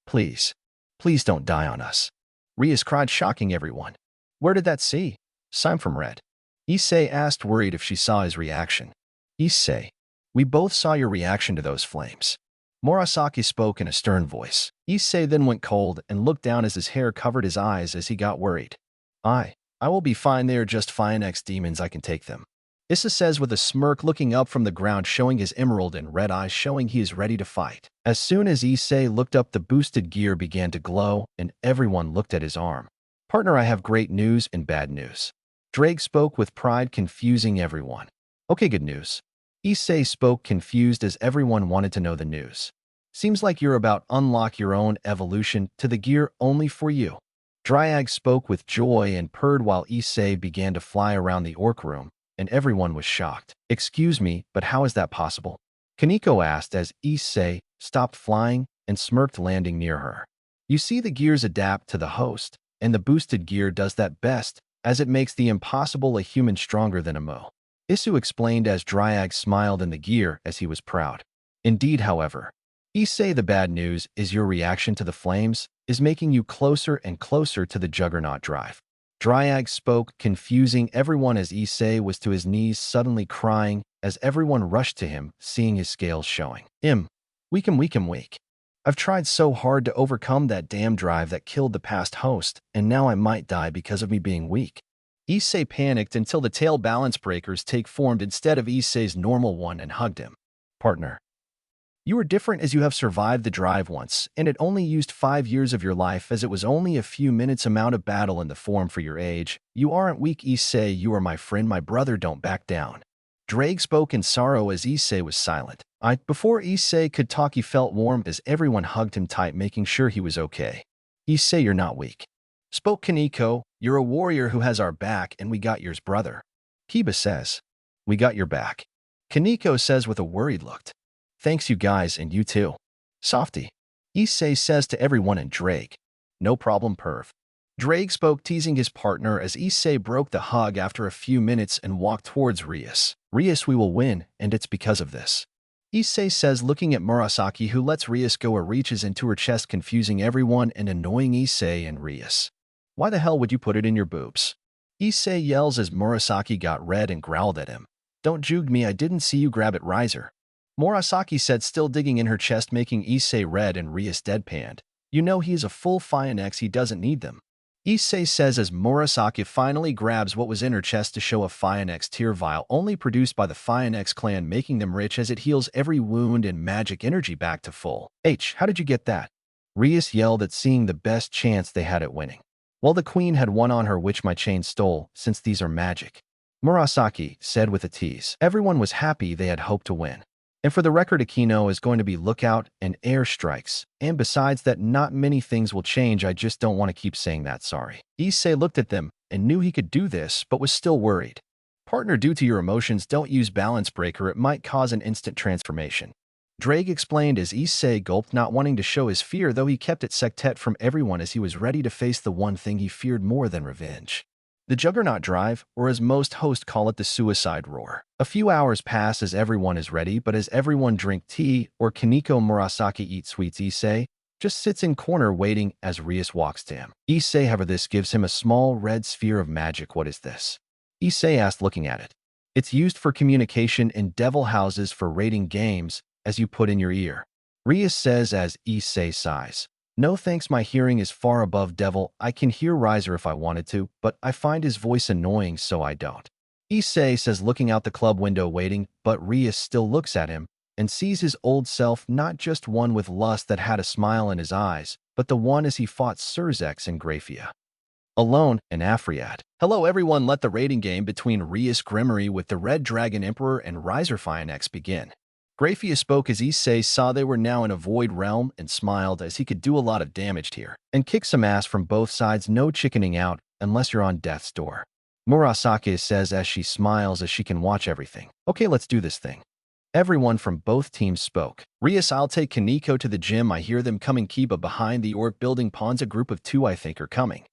S1: please, please don't die on us. Rias cried, shocking everyone. Where did that see? Sign from Red. Issei asked, worried if she saw his reaction. Issei, we both saw your reaction to those flames. Murasaki spoke in a stern voice. Issei then went cold and looked down as his hair covered his eyes as he got worried. I will be fine. They are just fine ex-demons. I can take them. Issei says with a smirk, looking up from the ground, showing his emerald and red eyes, showing he is ready to fight. As soon as Issei looked up, the boosted gear began to glow, and everyone looked at his arm. Partner, I have great news and bad news. Drake spoke with pride, confusing everyone. Okay, good news. Issei spoke confused as everyone wanted to know the news. Seems like you're about to unlock your own evolution to the gear only for you. Dryag spoke with joy and purred while Issei began to fly around the orc room, and everyone was shocked. Excuse me, but how is that possible? Kaneko asked as Issei stopped flying and smirked, landing near her. You see, the gears adapt to the host, and the boosted gear does that best, as it makes the impossible a human stronger than a Mo. Issei explained as Dryag smiled in the gear as he was proud. Indeed, however, Issei, the bad news is your reaction to the flames is making you closer and closer to the Juggernaut drive. Dryag spoke, confusing everyone as Issei was to his knees, suddenly crying as everyone rushed to him, seeing his scales showing. Weak. I've tried so hard to overcome that damn drive that killed the past host, and now I might die because of me being weak. Issei panicked until the tail balance breakers take formed instead of Issei's normal one and hugged him. Partner, you are different as you have survived the drive once, and it only used 5 years of your life as it was only a few minutes amount of battle in the form for your age. You aren't weak, Issei. You are my friend, my brother. Don't back down. Drake spoke in sorrow as Issei was silent. Before Issei could talk, he felt warm as everyone hugged him tight, making sure he was okay. Issei, you're not weak. Spoke Kaneko. You're a warrior who has our back, and we got yours, brother. Kiba says. We got your back. Kaneko says with a worried look. Thanks, you guys, and you too. Softy. Issei says to everyone, and Drake. No problem, perv. Drake spoke, teasing his partner as Issei broke the hug after a few minutes and walked towards Rias. Rias, we will win, and it's because of this. Issei says, looking at Murasaki, who lets Rias go or reaches into her chest, confusing everyone and annoying Issei and Rias. Why the hell would you put it in your boobs? Issei yells as Murasaki got red and growled at him. Don't juke me, I didn't see you grab it, Riser. Murasaki said, still digging in her chest, making Issei red and Rias deadpanned. You know he is a full Fine X, he doesn't need them. Issei says as Murasaki finally grabs what was in her chest to show a Fine X tear vial only produced by the Fine X clan, making them rich as it heals every wound and magic energy back to full. How did you get that? Rias yelled at seeing the best chance they had at winning. Well, the queen had one on her which my chain stole, since these are magic. Murasaki said with a tease. Everyone was happy they had hoped to win. And for the record, Akino is going to be lookout and air strikes. And besides that, not many things will change. I just don't want to keep saying that, sorry. Issei looked at them and knew he could do this, but was still worried. Partner, due to your emotions, don't use balance breaker. It might cause an instant transformation. Drake explained as Issei gulped, not wanting to show his fear, though he kept it sectet from everyone as he was ready to face the one thing he feared more than revenge. The Juggernaut Drive, or as most hosts call it, the Suicide Roar. A few hours pass as everyone is ready, but as everyone drink tea or Kaneko Murasaki eat sweets, Issei just sits in corner waiting as Rias walks to him. Issei, however, this gives him a small red sphere of magic. What is this? Issei asked, looking at it. It's used for communication in devil houses for raiding games, as you put in your ear. Rias says as Issei sighs. No thanks, my hearing is far above devil. I can hear Riser if I wanted to, but I find his voice annoying, so I don't. Issei says, looking out the club window waiting, but Rias still looks at him and sees his old self, not just one with lust that had a smile in his eyes, but the one as he fought Surzex and Grafia. Alone in Afriad. Hello everyone, let the raiding game between Rias Gremory with the Red Dragon Emperor and Riser Fine X begin. Grafia spoke as Issei saw they were now in a void realm and smiled as he could do a lot of damage here and kick some ass from both sides, no chickening out unless you're on death's door. Murasaki says as she smiles as she can watch everything. Okay, let's do this thing. Everyone from both teams spoke. Rias, I'll take Kaneko to the gym. I hear them coming. Kiba behind the orc building pawns. A group of 2 I think are coming.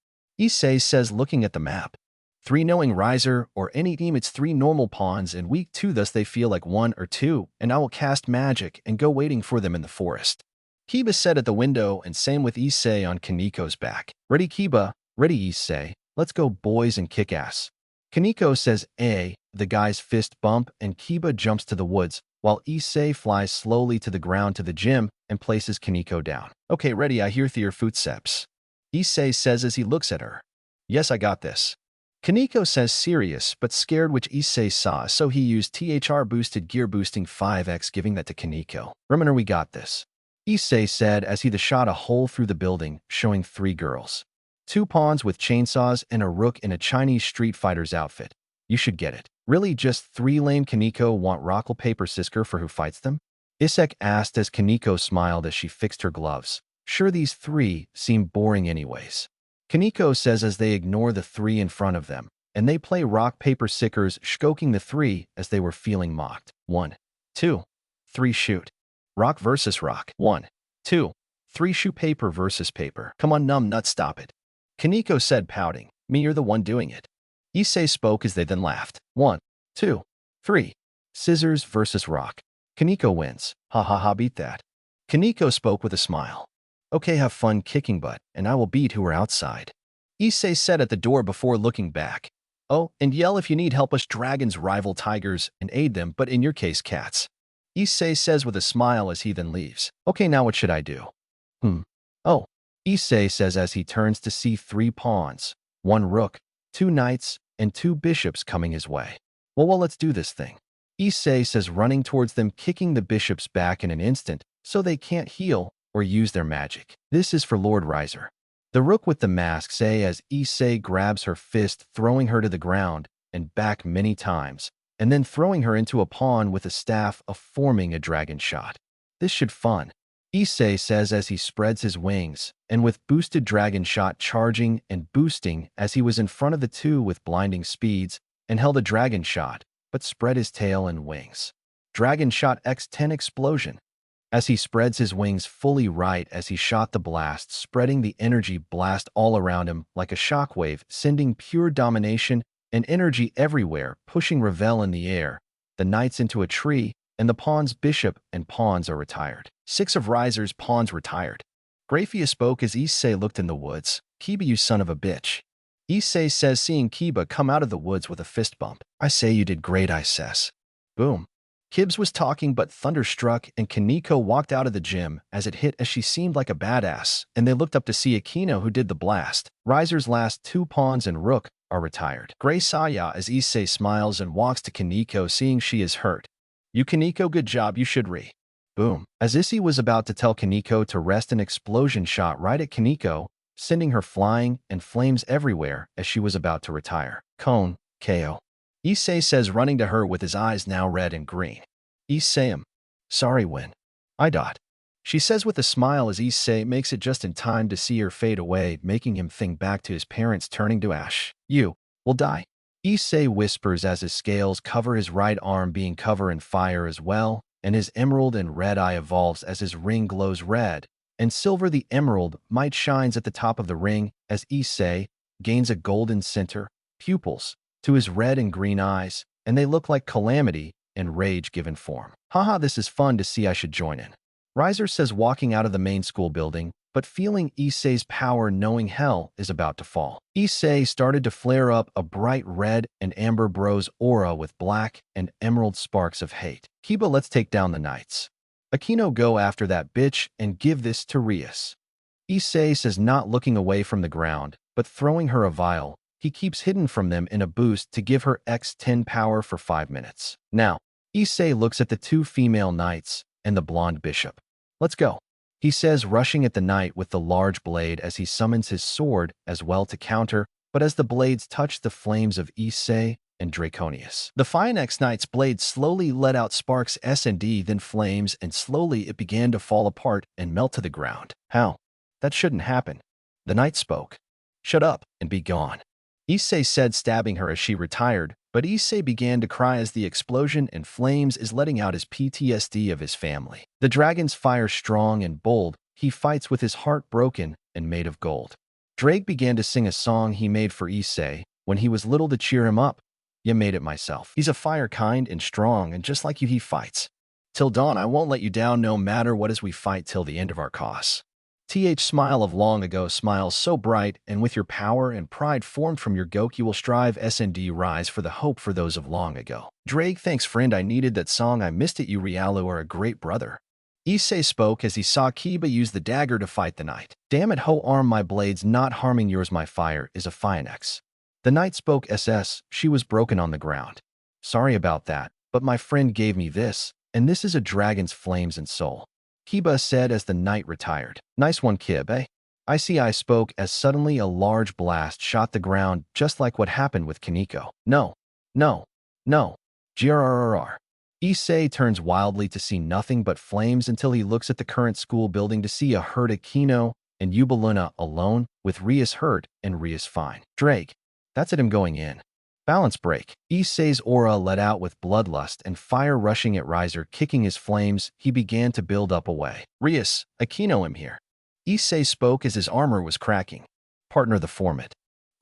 S1: Issei says, looking at the map. 3 knowing riser or any team it's 3 normal pawns in week 2 thus they feel like 1 or 2 and I will cast magic and go waiting for them in the forest. Kiba said at the window and same with Issei on Kaniko's back. Ready Kiba, ready Issei, let's go boys and kick ass. Kaniko says the guy's fist bump and Kiba jumps to the woods while Issei flies slowly to the ground to the gym and places Kaniko down. Okay, ready, I hear your footsteps. Issei says as he looks at her. Yes, I got this. Kaniko says serious but scared which Issei saw so he used THR boosted gear boosting 5x giving that to Kaniko. Remember we got this. Issei said as he shot a hole through the building showing 3 girls. 2 pawns with chainsaws and a rook in a Chinese Street Fighter's outfit. You should get it. Really just 3 lame Kaniko want rockle paper scissors for who fights them? Issei asked as Kaniko smiled as she fixed her gloves. Sure these 3 seem boring anyways. Kaniko says as they ignore the 3 in front of them, and they play rock paper scissors shkoking the 3 as they were feeling mocked. 1, 2, 3 shoot. Rock versus rock. 1, 2, 3 shoot paper versus paper. Come on numb nut stop it. Kaniko said pouting. Me you're the one doing it. Issei spoke as they then laughed. 1, 2, 3. Scissors versus rock. Kaniko wins. Ha ha ha beat that. Kaniko spoke with a smile. Okay have fun kicking butt and I will beat who are outside. Issei said at the door before looking back. Oh, and yell if you need help us dragons rival tigers and aid them but in your case cats. Issei says with a smile as he then leaves. Okay now what should I do? Oh. Issei says as he turns to see 3 pawns, 1 rook, 2 knights, and 2 bishops coming his way. Well, let's do this thing. Issei says running towards them kicking the bishops back in an instant so they can't heal or use their magic. This is for Lord Riser. The rook with the mask say as Issei grabs her fist throwing her to the ground and back many times and then throwing her into a pawn with a staff of forming a dragon shot. This should fun. Issei says as he spreads his wings, and with boosted dragon shot charging and boosting as he was in front of the 2 with blinding speeds and held a dragon shot, but spread his tail and wings. Dragon shot X10 explosion. As he spreads his wings fully right as he shot the blast, spreading the energy blast all around him like a shockwave, sending pure domination and energy everywhere, pushing Ravel in the air, the knights into a tree, and the pawn's bishop and pawns are retired. 6 of Riser's pawns retired. Grafia spoke as Issei looked in the woods. Kiba, you son of a bitch. Issei says seeing Kiba come out of the woods with a fist bump. I say you did great, I says. Boom. Kibbs was talking but thunder struck and Kaniko walked out of the gym as it hit as she seemed like a badass and they looked up to see Akino who did the blast. Riser's last 2 pawns and rook are retired. Gray Saya as Issei smiles and walks to Kaniko seeing she is hurt. You Kaniko, good job, you should re. Boom. As Issei was about to tell Kaniko to rest, an explosion shot right at Kaniko, sending her flying and flames everywhere as she was about to retire. Cone, KO. Issei says running to her with his eyes now red and green. Issei, sorry when. I dot. She says with a smile as Issei makes it just in time to see her fade away, making him think back to his parents turning to ash. You will die. Issei whispers as his scales cover his right arm being covered in fire as well, and his emerald and red eye evolves as his ring glows red, and silver the emerald might shines at the top of the ring as Issei gains a golden center, pupils, to his red and green eyes, and they look like calamity and rage given form. Haha, this is fun to see, I should join in. Riser says walking out of the main school building, but feeling Issei's power knowing hell is about to fall. Issei started to flare up a bright red and amber bros aura with black and emerald sparks of hate. Kiba, let's take down the knights. Akino, go after that bitch and give this to Rias. Issei says not looking away from the ground, but throwing her a vial. He keeps hidden from them in a boost to give her X10 power for 5 minutes. Now, Issei looks at the 2 female knights and the blonde bishop. Let's go. He says rushing at the knight with the large blade as he summons his sword as well to counter, but as the blades touch the flames of Issei and Draconius. The fine X-Knight's blade slowly let out sparks S&D, then flames, and slowly it began to fall apart and melt to the ground. How? That shouldn't happen. The knight spoke. Shut up and be gone. Issei said, stabbing her as she retired, but Issei began to cry as the explosion and flames is letting out his PTSD of his family. The dragon's fire strong and bold, he fights with his heart broken and made of gold. Drake began to sing a song he made for Issei, When he was little to cheer him up, you made it myself. He's a fire kind and strong, and just like you, he fights. Till dawn, I won't let you down no matter what as we fight till the end of our cause. Smile of long ago smiles so bright, and with your power and pride formed from your goke you will strive S&D rise for the hope for those of long ago. Drake, thanks friend, I needed that song, I missed it, you Rialu are a great brother. Issei spoke as he saw Kiba use the dagger to fight the knight. Damn it, ho arm my blades, not harming yours, my fire is a Phoenix. The knight spoke SS, she was broken on the ground. Sorry about that, but my friend gave me this, and this is a dragon's flames and soul. Kiba said as the knight retired. Nice one, Kib, eh? I spoke as suddenly a large blast shot the ground, just like what happened with Kaneko. No, no, no. Grrrr. Issei turns wildly to see nothing but flames until he looks at the current school building to see a hurt Akino and Yubaluna alone, with Rias hurt and Rias fine. Drake, that's at him going in. Balance break. Issei's aura let out with bloodlust and fire rushing at Riser, kicking his flames. He began to build up away. Rias, Akino him here. Issei spoke as his armor was cracking. Partner the format.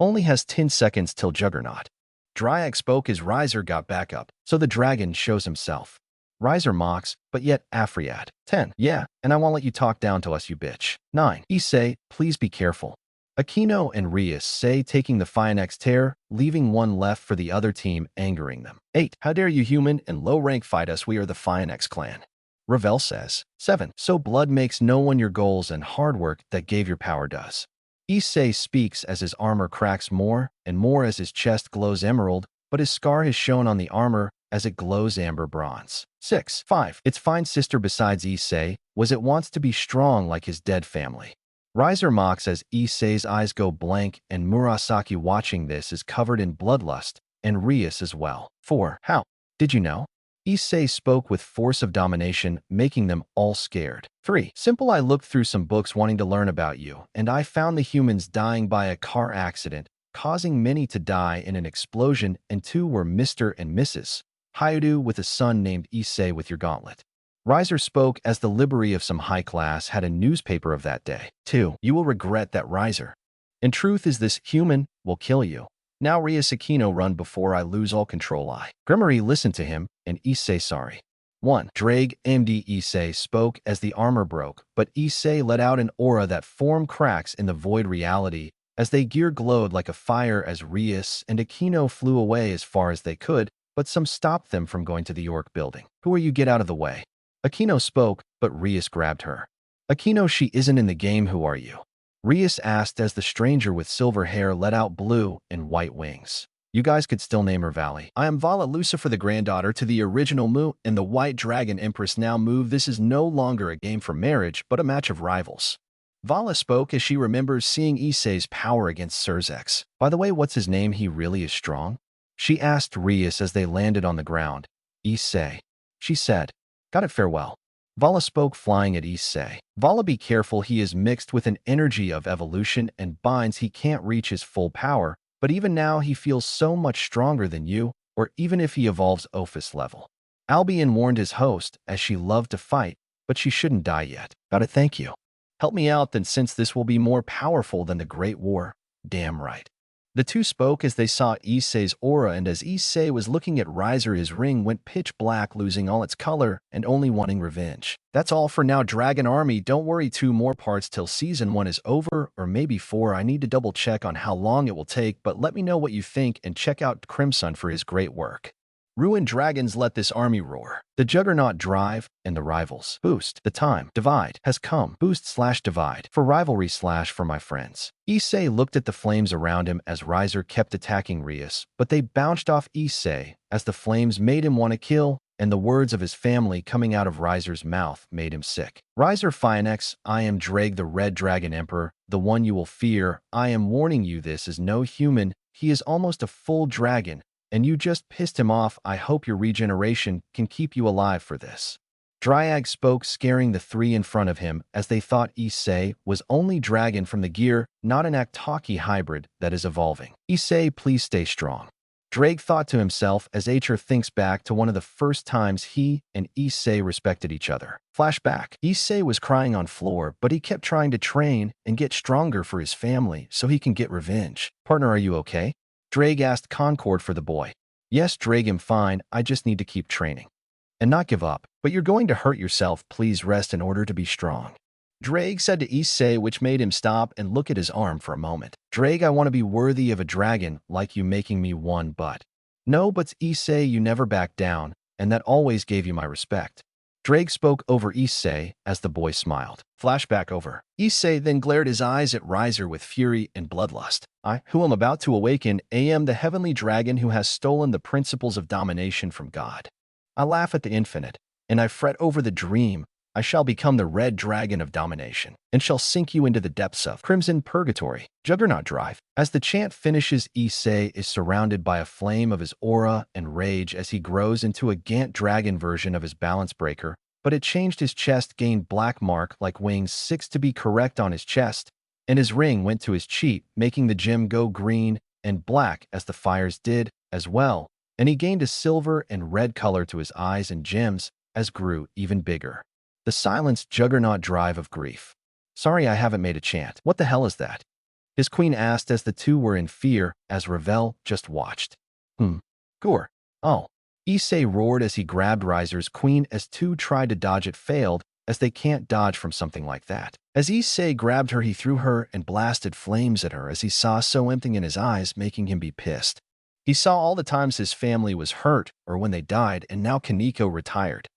S1: Only has 10 seconds till Juggernaut. Dryak spoke as Riser got back up, so the dragon shows himself. Riser mocks, but yet Afriat. 10. Yeah, and I won't let you talk down to us, you bitch. 9. Issei, please be careful. Akino and Rias say taking the Phoenix tear, leaving one left for the other team, angering them. 8. How dare you human and low rank fight us, we are the Phoenix clan. Ravel says. 7. So blood makes no one your goals and hard work that gave your power does. Issei speaks as his armor cracks more and more as his chest glows emerald, but his scar is shown on the armor as it glows amber bronze. 6. 5. Its fine sister besides Issei was it wants to be strong like his dead family. Riser mocks as Issei's eyes go blank and Murasaki watching this is covered in bloodlust, and Rias as well. 4. How? Did you know? Issei spoke with force of domination, making them all scared. 3. Simple, I looked through some books wanting to learn about you, and I found the humans dying by a car accident, causing many to die in an explosion, and 2 were Mr. and Mrs. Hyoudou with a son named Issei with your gauntlet. Riser spoke as the library of some high class had a newspaper of that day. 2. You will regret that, Riser. In truth is this human will kill you. Now Rias Akino run before I lose all control. Gremory listened to him, and Issei sorry. 1. Drag MD Issei spoke as the armor broke, but Issei let out an aura that formed cracks in the void reality as they gear glowed like a fire as Rias and Akino flew away as far as they could, but some stopped them from going to the York building. Who are you? Get out of the way. Akino spoke, but Rias grabbed her. Akino, she isn't in the game, who are you? Rias asked as the stranger with silver hair let out blue and white wings. You guys could still name her Valley. I am Vala Lucifer, the granddaughter to the original Mu and the White Dragon Empress now move. This is no longer a game for marriage, but a match of rivals. Vala spoke as she remembers seeing Issei's power against Surzex. By the way, what's his name? He really is strong? She asked Rias as they landed on the ground. Issei. She said. Got it, farewell. Vala spoke, flying at Issei. Vala, be careful, he is mixed with an energy of evolution and binds he can't reach his full power, but even now he feels so much stronger than you, or even if he evolves Ophis level. Albion warned his host as she loved to fight, but she shouldn't die yet. Got it, thank you. Help me out then, since this will be more powerful than the Great War. Damn right. The two spoke as they saw Issei's aura, and as Issei was looking at Riser, his ring went pitch black, losing all its color and only wanting revenge. That's all for now, Dragon Army. Don't worry, 2 more parts till season 1 is over, or maybe 4. I need to double check on how long it will take, but let me know what you think and check out Crimson for his great work. Ruined dragons, let this army roar. The Juggernaut drive and the rivals. Boost. The time. Divide has come. Boost/divide. For rivalry/ for my friends. Issei looked at the flames around him as Riser kept attacking Rias, but they bounced off Issei as the flames made him want to kill, and the words of his family coming out of Riser's mouth made him sick. Riser Phoenix, I am Drag the Red Dragon Emperor, the one you will fear. I am warning you, this is no human. He is almost a full dragon, and you just pissed him off. I hope your regeneration can keep you alive for this. Dryag spoke, scaring the 3 in front of him as they thought Issei was only dragon from the gear, not an Aktaki hybrid that is evolving. Issei, please stay strong. Drake thought to himself as Acher thinks back to one of the first times he and Issei respected each other. Flashback. Issei was crying on floor, but he kept trying to train and get stronger for his family so he can get revenge. Partner, are you okay? Drag asked Concord for the boy. Yes, drag him fine, I just need to keep training. And not give up, but you're going to hurt yourself, please rest in order to be strong. Drag said to Issei, which made him stop and look at his arm for a moment. Drag, I want to be worthy of a dragon like you making me one, but... No, but Issei, you never backed down, and that always gave you my respect. Drake spoke over Issei as the boy smiled. Flashback over. Issei then glared his eyes at Riser with fury and bloodlust. I, who am about to awaken, am the heavenly dragon who has stolen the principles of domination from God. I laugh at the infinite, and I fret over the dream. I shall become the red dragon of domination, and shall sink you into the depths of crimson purgatory. Juggernaut Drive. As the chant finishes, Issei is surrounded by a flame of his aura and rage as he grows into a Gant dragon version of his balance breaker, but it changed his chest, gained black mark like wings 6 to be correct on his chest, and his ring went to his cheek, making the gem go green and black as the fires did as well, and he gained a silver and red color to his eyes and gems as grew even bigger. The silenced Juggernaut Drive of grief. Sorry, I haven't made a chant. What the hell is that? His queen asked as the two were in fear as Ravel just watched. Gore. Oh. Issei roared as he grabbed Riser's queen as two tried to dodge it failed, as they can't dodge from something like that. As Issei grabbed her, he threw her and blasted flames at her as he saw so empty in his eyes, making him be pissed. He saw all the times his family was hurt or when they died, and now Kaneko retired.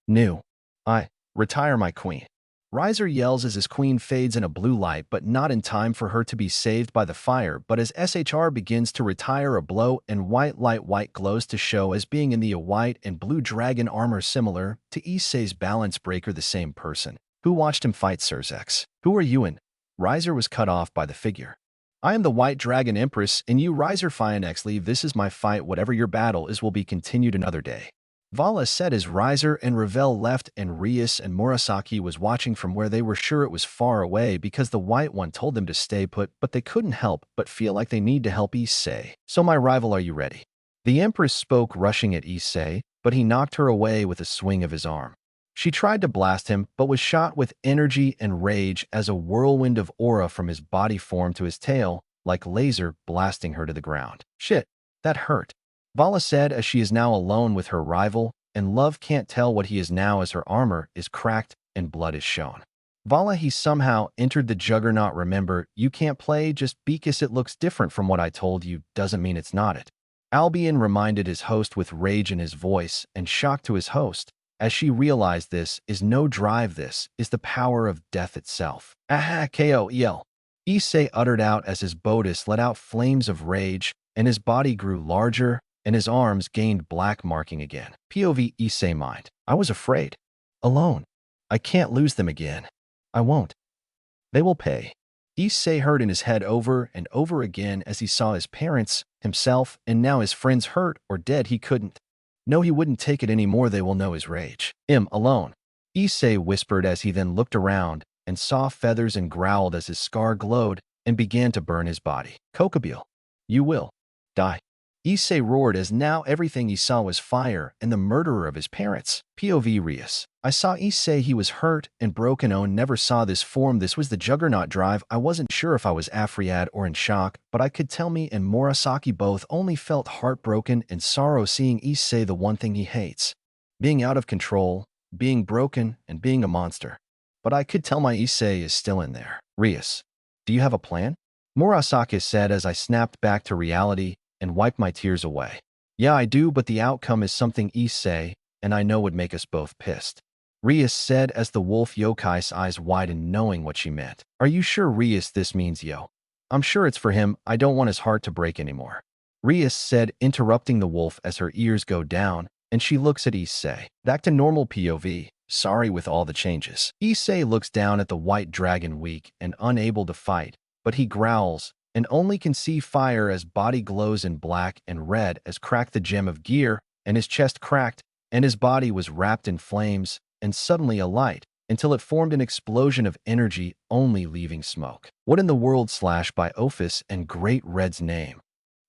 S1: Retire my queen. Riser yells as his queen fades in a blue light, but not in time for her to be saved by the fire, but as SHR begins to retire, a blow and white glows to show as being in the white and blue dragon armor similar to Issei's balance breaker, the same person who watched him fight Surzex. Who are you? And Riser was cut off by the figure. I am the White Dragon Empress, and you, Riser Fianex, leave. This is my fight. Whatever your battle is will be continued another day. Vala said as Riser and Ravel left, and Rias and Murasaki was watching from where they were sure it was far away because the White One told them to stay put, but they couldn't help but feel like they need to help Issei. So my rival, are you ready? The Empress spoke, rushing at Issei, but he knocked her away with a swing of his arm. She tried to blast him, but was shot with energy and rage as a whirlwind of aura from his body formed to his tail, like laser, blasting her to the ground. Shit, that hurt. Vala said as she is now alone with her rival, and Love can't tell what he is now as her armor is cracked and blood is shown. Vala, he somehow entered the Juggernaut. Remember, you can't play just because it looks different from what I told you doesn't mean it's not it. Albion reminded his host with rage in his voice and shock to his host, as she realized this is no drive, this is the power of death itself. Aha, KOEL. Issei uttered out as his bodice let out flames of rage, and his body grew larger, and his arms gained black marking again. POV Issei mind. I was afraid. Alone. I can't lose them again. I won't. They will pay. Issei heard in his head over and over again as he saw his parents, himself, and now his friends hurt or dead. He couldn't. No, he wouldn't take it anymore. They will know his rage. Alone. Issei whispered as he then looked around and saw feathers and growled as his scar glowed and began to burn his body. Kokobile. You will die. Issei roared as now everything he saw was fire and the murderer of his parents. POV Rias. I saw Issei, he was hurt and broken. Oh, never saw this form. This was the Juggernaut Drive. I wasn't sure if I was Afriad or in shock, but I could tell me and Murasaki both only felt heartbroken and sorrow seeing Issei, the one thing he hates. Being out of control, being broken, and being a monster. But I could tell my Issei is still in there. Rias. Do you have a plan? Murasaki said as I snapped back to reality and wiped my tears away. Yeah, I do, but the outcome is something Issei and I know would make us both pissed. Rias said as the wolf yokai's eyes widened, knowing what she meant. Are you sure, Rias, this means yo? I'm sure it's for him. I don't want his heart to break anymore. Rias said, interrupting the wolf as her ears go down, and she looks at Issei. Back to normal POV. Sorry with all the changes. Issei looks down at the white dragon, weak and unable to fight, but he growls, and only can see fire as body glows in black and red as cracked the gem of gear, and his chest cracked, and his body was wrapped in flames, and suddenly a light, until it formed an explosion of energy, only leaving smoke. What in the world / by Ophis and Great Red's name?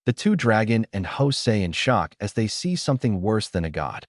S1: The two dragon and Hosei in shock as they see something worse than a god.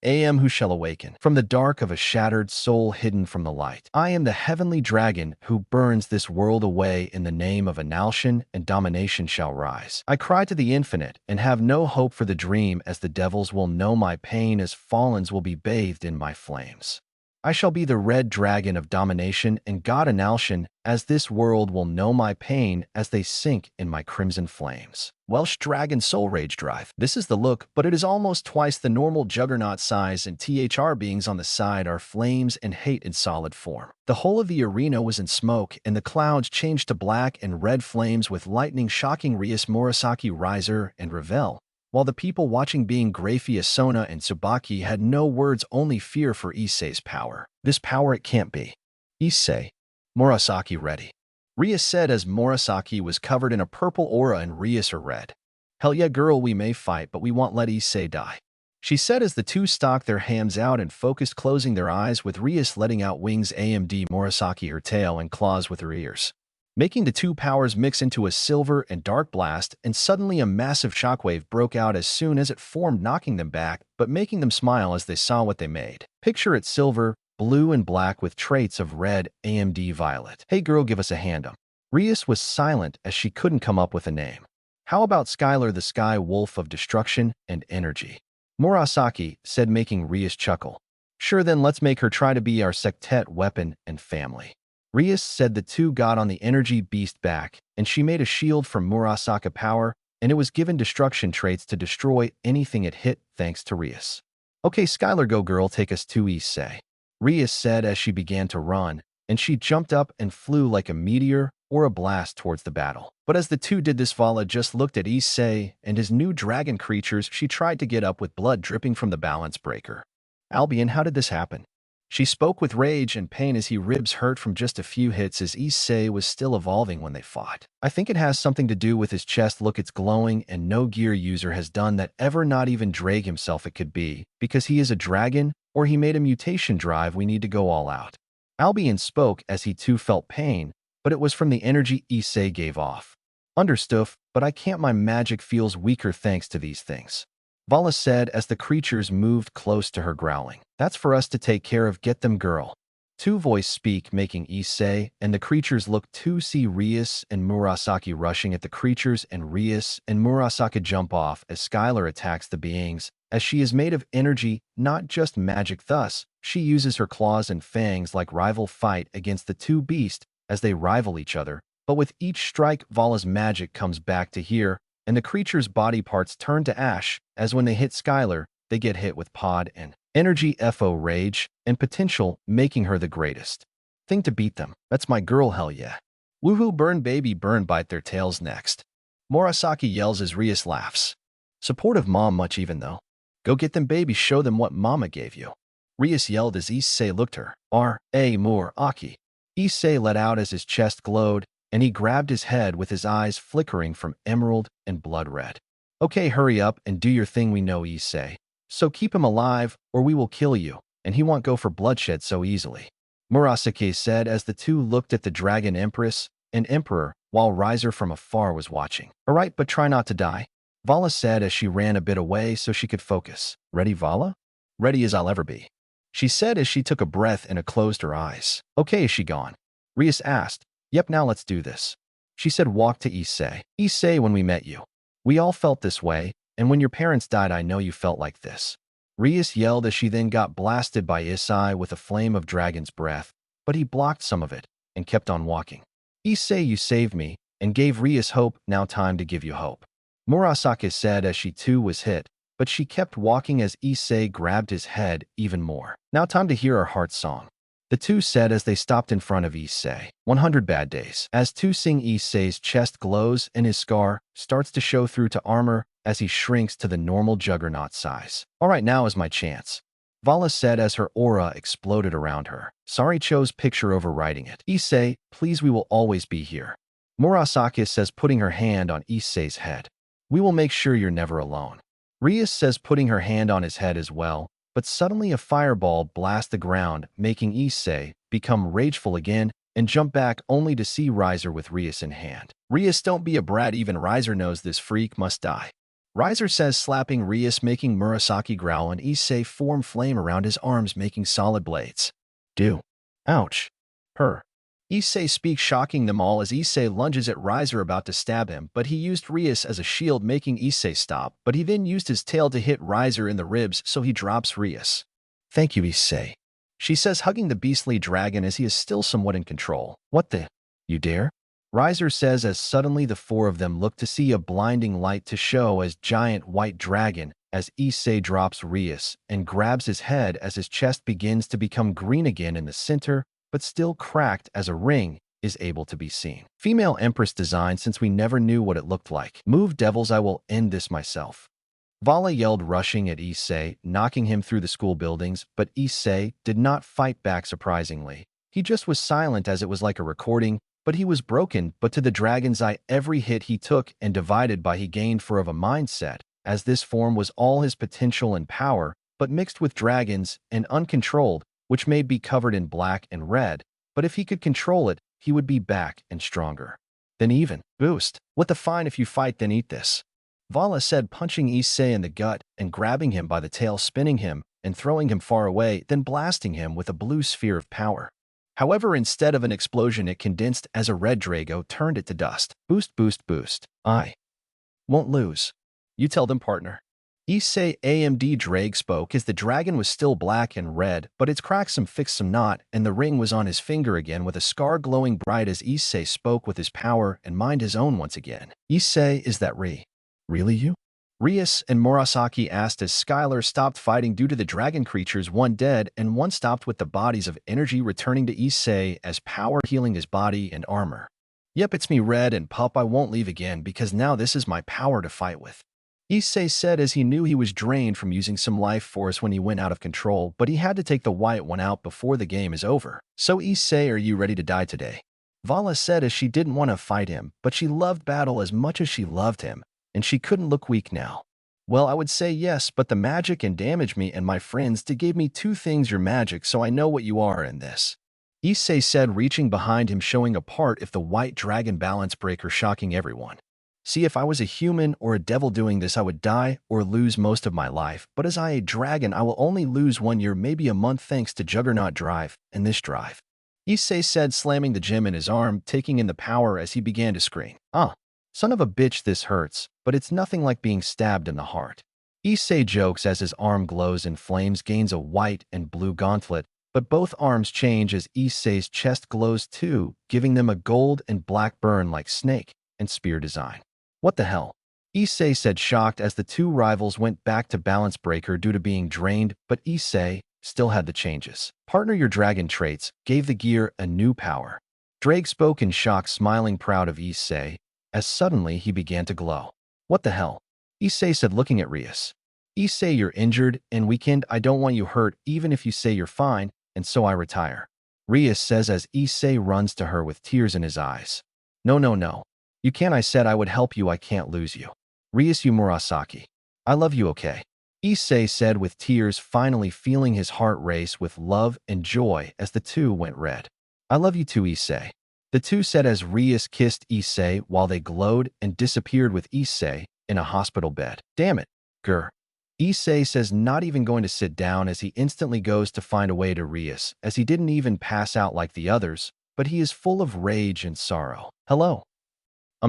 S1: am who shall awaken from the dark of a shattered soul hidden from the light. I am the heavenly dragon who burns this world away in the name of annihilation, and domination shall rise. I cry to the infinite and have no hope for the dream, as the devils will know my pain, as fallens will be bathed in my flames. I shall be the red dragon of domination and God annihilation, as this world will know my pain as they sink in my crimson flames. Welsh Dragon Soul Rage Drive. This is the look, but it is almost twice the normal juggernaut size, and THR beings on the side are flames and hate in solid form. The whole of the arena was in smoke, and the clouds changed to black and red flames with lightning shocking Rias, Murasaki, Riser, and Ravel, while the people watching, being Grafia, Sona, and Tsubaki, had no words, only fear for Issei's power. This power it can't be. Issei. Murasaki ready. Rias said as Murasaki was covered in a purple aura and Rias are red. Hell yeah girl, we may fight, but we won't let Issei die. She said as the two stalked their hands out and focused, closing their eyes, with Rias letting out wings, AMD Murasaki her tail and claws with her ears, making the two powers mix into a silver and dark blast, and suddenly a massive shockwave broke out as soon as it formed, knocking them back, but making them smile as they saw what they made. Picture it silver, blue, and black with traits of red, AMD violet. Hey girl, give us a hand. Rias was silent as she couldn't come up with a name. How about Skylar, the sky wolf of destruction and energy? Murasaki said, making Rias chuckle. Sure, then let's make her try to be our sectet weapon and family. Rias said. The two got on the energy beast back, and she made a shield from Murasaki power, and it was given destruction traits to destroy anything it hit, thanks to Rias. Okay Skylar, go girl, take us to Issei. Rias said as she began to run, and she jumped up and flew like a meteor or a blast towards the battle. But as the two did this, Vala just looked at Issei and his new dragon creatures. She tried to get up with blood dripping from the balance breaker. Albion, how did this happen? She spoke with rage and pain as his ribs hurt from just a few hits, as Issei was still evolving when they fought. I think it has something to do with his chest. Look, it's glowing, and no gear user has done that ever, not even Drake himself. It could be because he is a dragon, or he made a mutation drive. We need to go all out. Albion spoke as he too felt pain, but it was from the energy Issei gave off. Understood, but I can't. My magic feels weaker thanks to these things. Vala said as the creatures moved close to her, growling. That's for us to take care of. Get them, girl. Two voice speak, making Issei and the creatures look to see Rias and Murasaki rushing at the creatures, and Rias and Murasaki jump off as Skylar attacks the beings, as she is made of energy, not just magic. Thus, she uses her claws and fangs like rival fight against the two beasts as they rival each other. But with each strike, Vala's magic comes back to here, and the creature's body parts turn to ash, as when they hit Skylar, they get hit with pod and energy, FO rage, and potential, making her the greatest thing to beat them. That's my girl, hell yeah. Woohoo, burn baby, burn, bite their tails next. Murasaki yells as Rias laughs. Supportive mom much, even though. Go get them baby, show them what mama gave you. Rias yelled as Issei looked her. Murasaki. Issei let out as his chest glowed, and he grabbed his head with his eyes flickering from emerald and blood red. Okay, hurry up and do your thing, we know, Issei. So keep him alive, or we will kill you, and he won't go for bloodshed so easily. Murasaki said as the two looked at the Dragon Empress and Emperor, while Riser from afar was watching. Alright, but try not to die. Vala said as she ran a bit away so she could focus. Ready, Vala? Ready as I'll ever be. She said as she took a breath and closed her eyes. Okay, is she gone? Rias asked. Yep, now let's do this. She said, walk to Issei. Issei, when we met you, we all felt this way, and when your parents died, I know you felt like this. Rias yelled as she then got blasted by Issei with a flame of dragon's breath, but he blocked some of it and kept on walking. Issei, you saved me and gave Rias hope, now time to give you hope. Murasaki said as she too was hit, but she kept walking as Issei grabbed his head even more. Now time to hear our heart song. The two said as they stopped in front of Issei. 100 bad days. As two sing, Issei's chest glows and his scar starts to show through to armor as he shrinks to the normal juggernaut size. Alright, now is my chance. Vala said as her aura exploded around her. Sorry, chose picture overriding it. Issei, please, we will always be here. Murasaki says, putting her hand on Issei's head. We will make sure you're never alone. Rias says, putting her hand on his head as well, but suddenly a fireball blasts the ground, making Issei become rageful again and jump back only to see Riser with Rias in hand. Rias, don't be a brat, even Riser knows this freak must die. Riser says, slapping Rias, making Murasaki growl, and Issei form flame around his arms, making solid blades. Do. Ouch. Her. Issei speaks, shocking them all as Issei lunges at Riser, about to stab him, but he used Rias as a shield, making Issei stop, but he then used his tail to hit Riser in the ribs, so he drops Rias. Thank you, Issei. She says, hugging the beastly dragon as he is still somewhat in control. What the? You dare? Riser says as suddenly the four of them look to see a blinding light to show as giant white dragon as Issei drops Rias and grabs his head as his chest begins to become green again in the center, but still cracked as a ring is able to be seen. Female Empress design, since we never knew what it looked like. Move, devils, I will end this myself. Vala yelled, rushing at Issei, knocking him through the school buildings, but Issei did not fight back surprisingly. He just was silent as it was like a recording, but he was broken, but to the dragon's eye every hit he took and divided by he gained for of a mindset, as this form was all his potential and power, but mixed with dragons and uncontrolled, which may be covered in black and red, but if he could control it, he would be back and stronger. Then even. Boost. What the fine if you fight, then eat this. Vala said, punching Issei in the gut and grabbing him by the tail, spinning him and throwing him far away, then blasting him with a blue sphere of power. However, instead of an explosion, it condensed as a red Drago turned it to dust. Boost, boost, boost. I won't lose. You tell them, partner. Issei AMD Drag spoke as the dragon was still black and red, but its cracked some fixed some not, and the ring was on his finger again with a scar glowing bright as Issei spoke with his power and mind his own once again. Issei, is that really you? Rias and Murasaki asked as Skylar stopped fighting due to the dragon creatures, one dead and one stopped with the bodies of energy returning to Issei as power healing his body and armor. Yep, it's me, Red, and Pup, I won't leave again because now this is my power to fight with. Issei said as he knew he was drained from using some life force when he went out of control, but he had to take the white one out before the game is over. So Issei, are you ready to die today? Vala said as she didn't want to fight him, but she loved battle as much as she loved him, and she couldn't look weak now. Well, I would say yes, but the magic and damage me and my friends to give me two things your magic, so I know what you are in this. Issei said, reaching behind him, showing a part if the white dragon balance breaker, shocking everyone. See, if I was a human or a devil doing this, I would die or lose most of my life, but as I a dragon, I will only lose 1 year, maybe a month, thanks to Juggernaut Drive and this drive. Issei said, slamming the gem in his arm, taking in the power as he began to scream. Son of a bitch, this hurts, but it's nothing like being stabbed in the heart. Issei jokes as his arm glows in flames, gains a white and blue gauntlet, but both arms change as Issei's chest glows too, giving them a gold and black burn like snake and spear design. What the hell? Issei said, shocked as the two rivals went back to balance breaker due to being drained, but Issei still had the changes. Partner, your dragon traits gave the gear a new power. Drake spoke in shock, smiling proud of Issei, as suddenly he began to glow. What the hell? Issei said, looking at Rias. Issei, you're injured and weakened. I don't want you hurt, even if you say you're fine, and so I retire. Rias says as Issei runs to her with tears in his eyes. No. You can't. I said I would help you. I can't lose you. Rias, you Murasaki. I love you, okay? Issei said with tears, finally feeling his heart race with love and joy as the two went red. I love you too, Issei. The two said as Rias kissed Issei while they glowed and disappeared with Issei in a hospital bed. Damn it, grr. Issei says, not even going to sit down, as he instantly goes to find a way to Rias, as he didn't even pass out like the others, but he is full of rage and sorrow. Hello.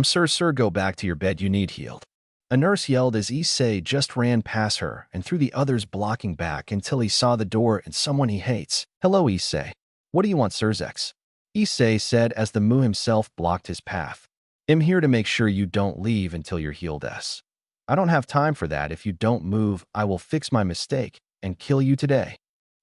S1: Sir, go back to your bed, you need healed. A nurse yelled as Issei just ran past her and through the others, blocking back until he saw the door and someone he hates. Hello, Issei. What do you want, Sirzex? Issei said as the Mu himself blocked his path. I'm here to make sure you don't leave until you're healed. I don't have time for that. If you don't move, I will fix my mistake and kill you today.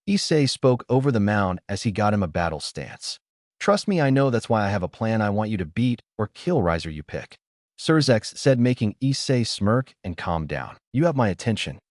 S1: Issei spoke over the mound as he got him a battle stance. Trust me, I know, that's why I have a plan. I want you to beat or kill Riser, you pick. Sirzex said, making Issei smirk and calm down. You have my attention.